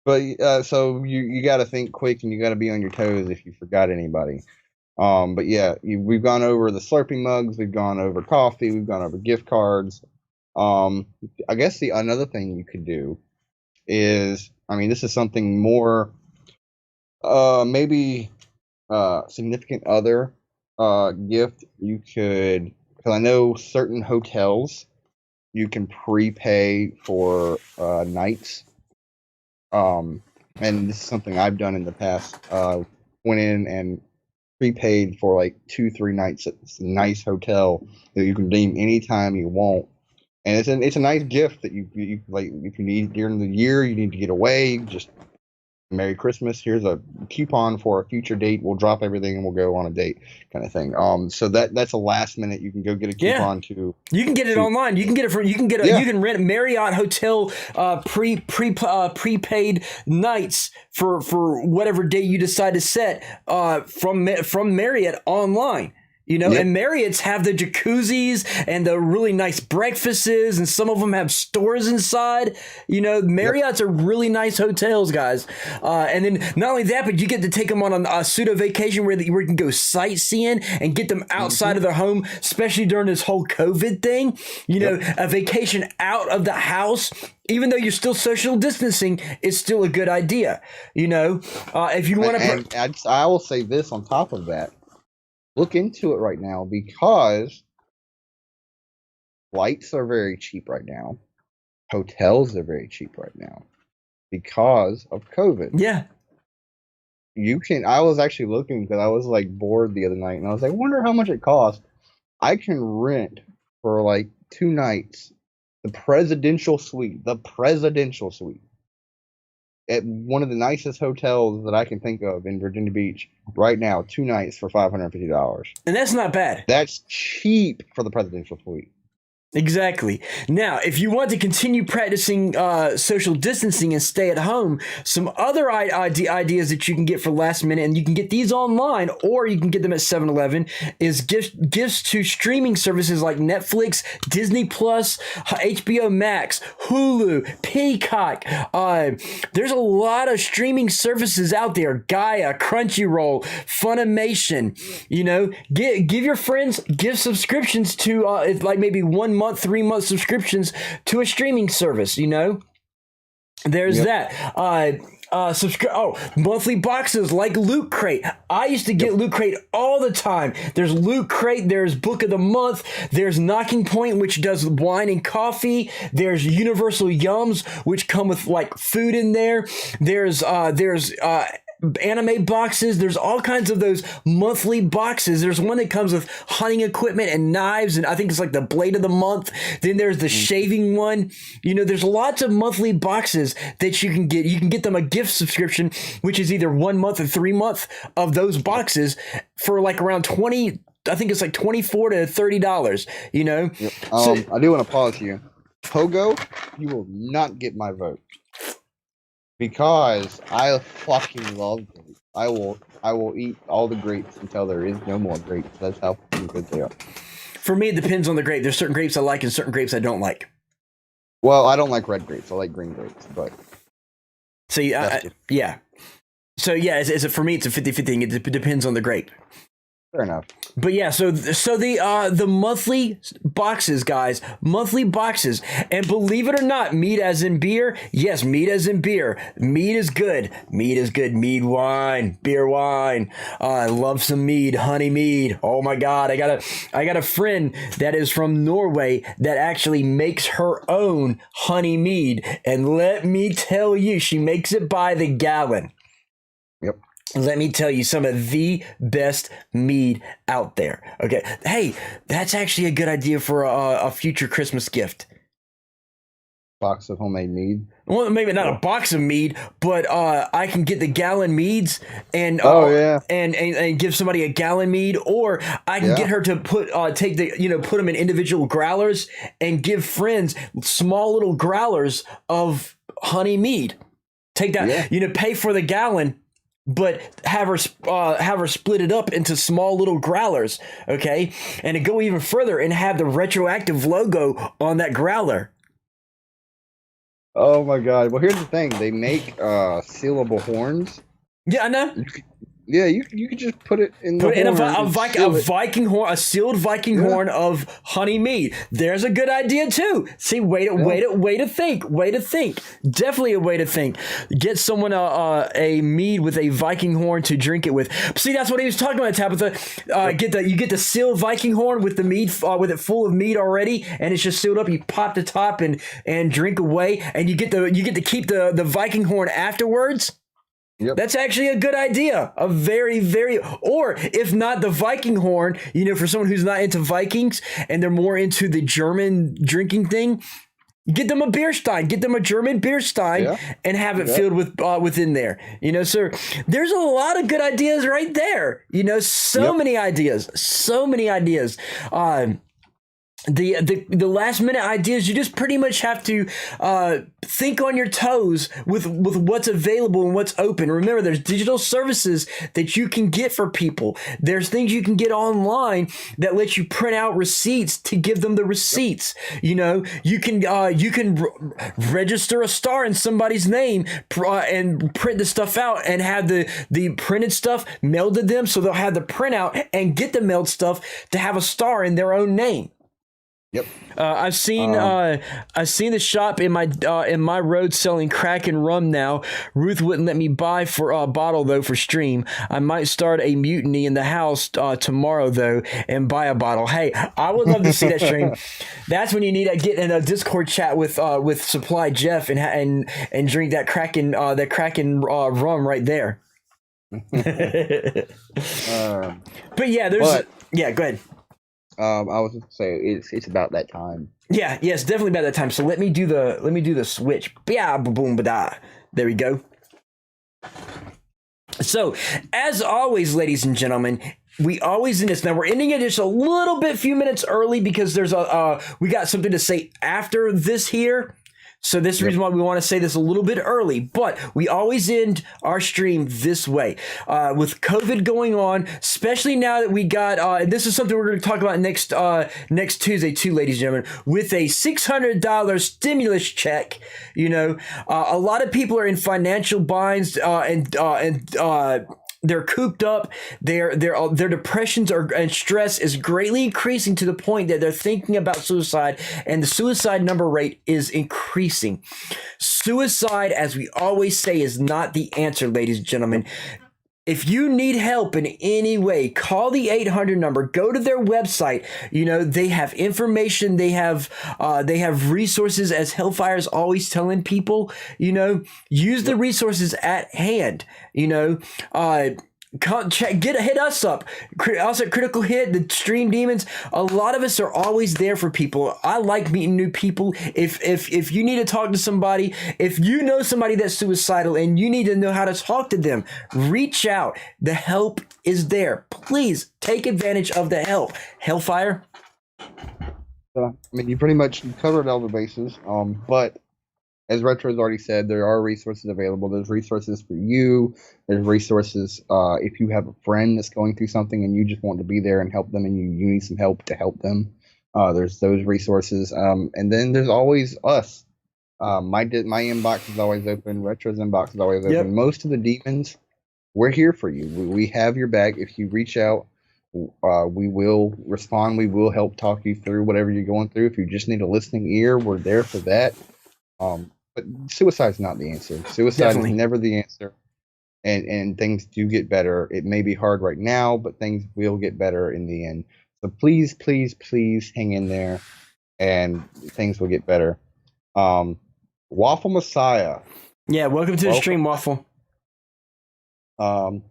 But so you got to think quick, and you got to be on your toes if you forgot anybody. But yeah, we've gone over the Slurpee mugs, we've gone over coffee, we've gone over gift cards. I guess another thing you could do is, this is something more, maybe significant other gift. You could, because I know certain hotels you can prepay for nights. And this is something I've done in the past. Went in and prepaid for like 2-3 nights at this nice hotel that you can redeem anytime you want, and it's a nice gift that you like. If you need during the year, you need to get away, just Merry Christmas, here's a coupon for a future date, we'll drop everything and we'll go on a date, kind of thing. So that's a last minute. You can go get a coupon to. You can get it online. You can get it from. You can rent Marriott hotel prepaid nights for whatever date you decide to set from Marriott online. You know, and Marriott's have the jacuzzis and the really nice breakfasts, and some of them have stores inside. You know, Marriott's are really nice hotels, guys. And then not only that, but you get to take them on a pseudo vacation where you can go sightseeing and get them outside of their home, especially during this whole COVID thing. You know, a vacation out of the house, even though you're still social distancing, is still a good idea. You know, if you want to. I will say this on top of that. Look into it right now, because flights are very cheap right now. Hotels are very cheap right now because of COVID. Yeah. I was actually looking because I was like bored the other night, and I was like, wonder how much it costs. I can rent for like 2 nights the presidential suite at one of the nicest hotels that I can think of in Virginia Beach right now, 2 nights for $550. And that's not bad. That's cheap for the presidential suite. Exactly. Now, if you want to continue practicing social distancing and stay at home, some other ideas that you can get for last minute, and you can get these online or you can get them at 7-Eleven, is gifts to streaming services like Netflix, Disney Plus, HBO Max, Hulu, Peacock. There's a lot of streaming services out there. Gaia, Crunchyroll, Funimation. You know, give your friends gift subscriptions to like maybe 1 month, 3 month subscriptions to a streaming service. You know, there's that. Monthly boxes like Loot Crate. I used to get Loot Crate all the time. There's Loot Crate, there's Book of the Month, there's Knocking Point, which does wine and coffee, there's Universal Yums, which come with like food in there. There's anime boxes. There's all kinds of those monthly boxes. There's one that comes with hunting equipment and knives, and I think it's like the blade of the month. Then there's the shaving one. You know, there's lots of monthly boxes that you can get. You can get them a gift subscription, which is either 1 month or 3 months of those boxes for like around 20. I think it's like $24 to $30. You know. Yep. I do want to pause here. Pogo, you will not get my vote. Because I fucking love grapes. I will eat all the grapes until there is no more grapes. That's how good they are. For me, it depends on the grape. There's certain grapes I like and certain grapes I don't like. Well, I don't like red grapes. I like green grapes, but see, yeah. So yeah, for me, it's a 50-50 thing. It depends on the grape. Fair enough. But yeah, so the monthly boxes, guys, monthly boxes, and believe it or not, mead as in beer. Yes, mead as in beer. Mead is good. Mead is good. Mead wine, beer wine. I love some mead, honey mead. Oh my God, I got a friend that is from Norway that actually makes her own honey mead, and let me tell you, she makes it by the gallon. Yep. Let me tell you some of the best mead out there. Okay. Hey, that's actually a good idea for a future Christmas gift. Box of homemade mead. Well, maybe not a box of mead, but I can get the gallon meads and and give somebody a gallon mead, or I can get her to put them in individual growlers and give friends small little growlers of honey mead. Take that, pay for the gallon, but have her split it up into small little growlers, okay? And to go even further and have the retroactive logo on that growler. Oh my God! Well, here's the thing: they make sealable horns. Yeah, I know. You could just put it in a Viking horn, a sealed Viking horn of honey mead. There's a good idea too. See, way to think. Definitely a way to think. Get someone a mead with a Viking horn to drink it with. See, that's what he was talking about, Tabitha. You get the sealed Viking horn with the mead, with it full of mead already, and it's just sealed up. You pop the top and drink away, and you get to keep the Viking horn afterwards. Yep. That's actually a good idea. A very, very, or if not the Viking horn, for someone who's not into Vikings and they're more into the German drinking thing, get them a beer stein, get them a German beer stein and have it filled with within there. So there's a lot of good ideas right there. Many ideas, so many ideas. The last minute ideas, you just pretty much have to think on your toes with what's available and what's open. Remember, there's digital services that you can get for people. There's things you can get online that let you print out receipts to give them the receipts. You can register a star in somebody's name and print the stuff out and have the printed stuff mailed to them, so they'll have the printout and get the mailed stuff to have a star in their own name. Yep. I've seen the shop in my road selling crack and rum now. Ruth wouldn't let me buy for a bottle though for stream. I might start a mutiny in the house tomorrow though and buy a bottle. Hey, I would love to see that stream. That's when you need to get in a Discord chat with Supply Jeff and drink that Kraken rum right there. But yeah, go ahead. I was just saying it's about that time. Yeah, yes, definitely about that time. So let me do the switch. Boom, ba-da. There we go. So, as always, ladies and gentlemen, we always end this. Now we're ending it just a little bit, few minutes early because there's we got something to say after this here. So this is the reason why we want to say this a little bit early, but we always end our stream this way. With COVID going on, especially now that we got, and this is something we're going to talk about next Tuesday too, ladies and gentlemen, with a $600 stimulus check. You know, a lot of people are in financial binds and they're cooped up. Their depressions and stress is greatly increasing to the point that they're thinking about suicide, and the suicide number rate is increasing. Suicide, as we always say, is not the answer, ladies and gentlemen. If you need help in any way, call the 800 number. Go to their website. You know, they have information. They have resources, as Hellfire is always telling people. You know, use the resources at hand. You know, hit us up. Also, Critical Hit, the Stream Demons. A lot of us are always there for people. I like meeting new people. If you need to talk to somebody, if you know somebody that's suicidal and you need to know how to talk to them, reach out. The help is there. Please take advantage of the help. Hellfire. I mean, you pretty much covered all the bases. But as Retro has already said, there are resources available. There's resources for you. There's resources if you have a friend that's going through something and you just want to be there and help them, and you need some help to help them. There's those resources. And then there's always us. My inbox is always open. Retro's inbox is always open. Yep. Most of the demons, we're here for you. We have your back. If you reach out, we will respond. We will help talk you through whatever you're going through. If you just need a listening ear, we're there for that. But suicide's not the answer. Suicide is never the answer. And things do get better. It may be hard right now, but things will get better in the end. So please, please, please hang in there, and things will get better. Waffle Messiah. Yeah, welcome to the stream, Waffle.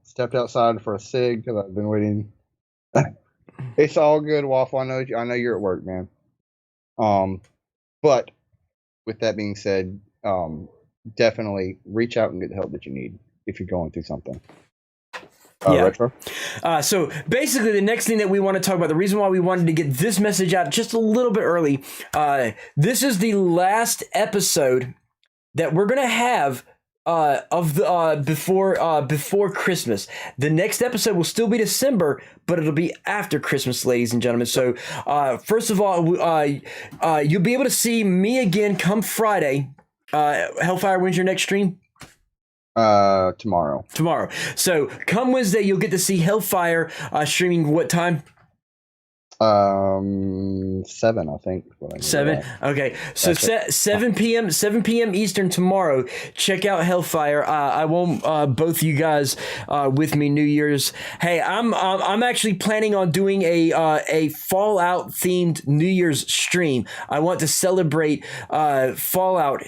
Stepped outside for a cig because I've been waiting. It's all good, Waffle. I know you're at work, man. But with that being said, definitely reach out and get the help that you need if you're going through something. Retro? So basically, the next thing that we want to talk about, the reason why we wanted to get this message out just a little bit early, this is the last episode that we're going to have before Christmas. The next episode will still be December, but it'll be after Christmas, ladies and gentlemen. So first of all, you'll be able to see me again come Friday. Hellfire, when's your next stream? Tomorrow. So come Wednesday, you'll get to see Hellfire streaming what time? 7, I think. 7. Okay, so 7 p.m. Eastern tomorrow. Check out Hellfire. I want both you guys with me New Year's. Hey, I'm actually planning on doing a Fallout themed New Year's stream. I want to celebrate Fallout,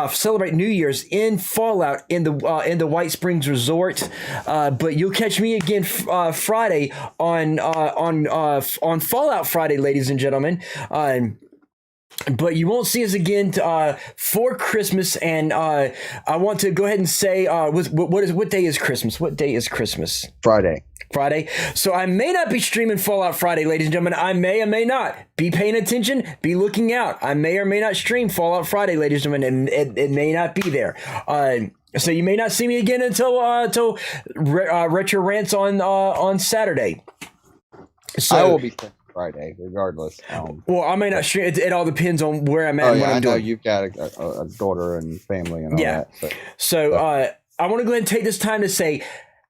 celebrate New Year's in Fallout in the White Springs Resort. But you'll catch me again Friday on Fallout Friday, ladies and gentlemen. But you won't see us again for Christmas. And I want to go ahead and say, what day is Christmas? What day is Christmas? Friday. So I may not be streaming Fallout Friday, ladies and gentlemen. I may or may not. Be paying attention. Be looking out. I may or may not stream Fallout Friday, ladies and gentlemen. And it may not be there. So you may not see me again until Retro Rants on Saturday. So I will be Friday, regardless. Well, I may not stream. It all depends on where I'm at. And what I'm doing. I know you've got a daughter and family and all that. So I want to go ahead and take this time to say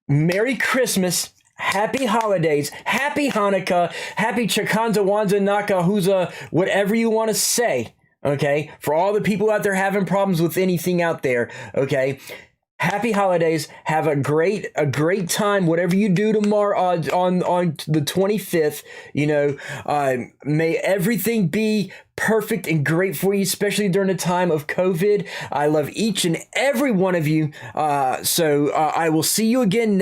Merry Christmas, Happy Holidays, Happy Hanukkah, Happy Chakanza Wanza Naka Huza, whatever you want to say. Okay, for all the people out there having problems with anything out there. Okay. Happy holidays. Have a great time. Whatever you do tomorrow on the 25th, may everything be perfect and great for you, especially during the time of COVID. I love each and every one of you. So I will see you again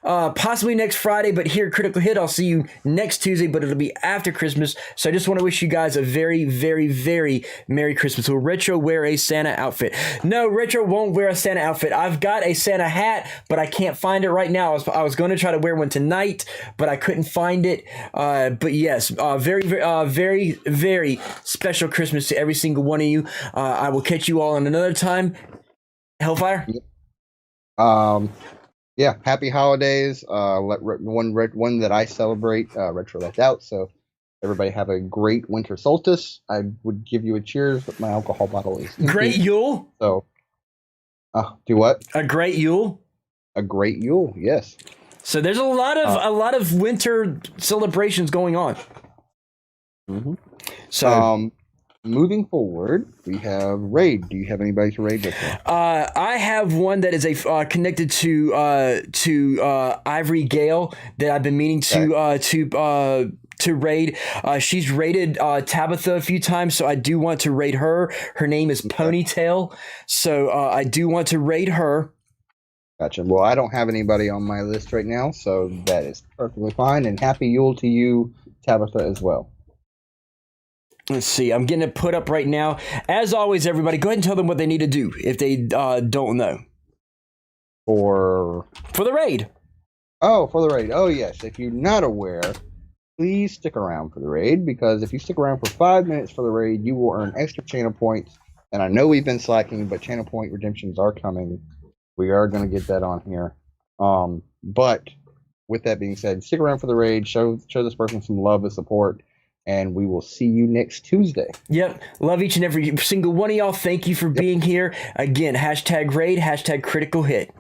possibly next Friday, but here at Critical Hit, I'll see you next Tuesday, but it'll be after Christmas. So I just want to wish you guys a very, very, very Merry Christmas. Will Retro wear a Santa outfit? No, Retro won't wear a Santa outfit. I've got a Santa hat, but I can't find it right now. I was going to try to wear one tonight, but I couldn't find it. But yes, very, very, very special Christmas to every single one of you. I will catch you all on another time. Hellfire? Yeah, happy holidays. One that I celebrate, Retro left out. So everybody have a great winter solstice. I would give you a cheers, but my alcohol bottle is empty. Great Yule. So, do what? A great Yule. A great Yule, yes. So there's a lot of winter celebrations going on. Mm-hmm. So moving forward, we have raid. Do you have anybody to raid with? I have one that is connected to Ivory Gale that I've been meaning to raid. She's raided Tabitha a few times, so I do want to raid her. Her name is Ponytail, so I do want to raid her. Gotcha. Well, I don't have anybody on my list right now, so that is perfectly fine. And happy Yule to you, Tabitha, as well. Let's see. I'm getting it put up right now. As always, everybody, go ahead and tell them what they need to do if they don't know. For the raid. Oh, for the raid. Oh, yes. If you're not aware, please stick around for the raid, because if you stick around for 5 minutes for the raid, you will earn extra channel points. And I know we've been slacking, but channel point redemptions are coming. We are going to get that on here. But with that being said, stick around for the raid. Show this person some love and support. And we will see you next Tuesday. Yep. Love each and every single one of y'all. Thank you for being here. Again, #raid, #critical hit.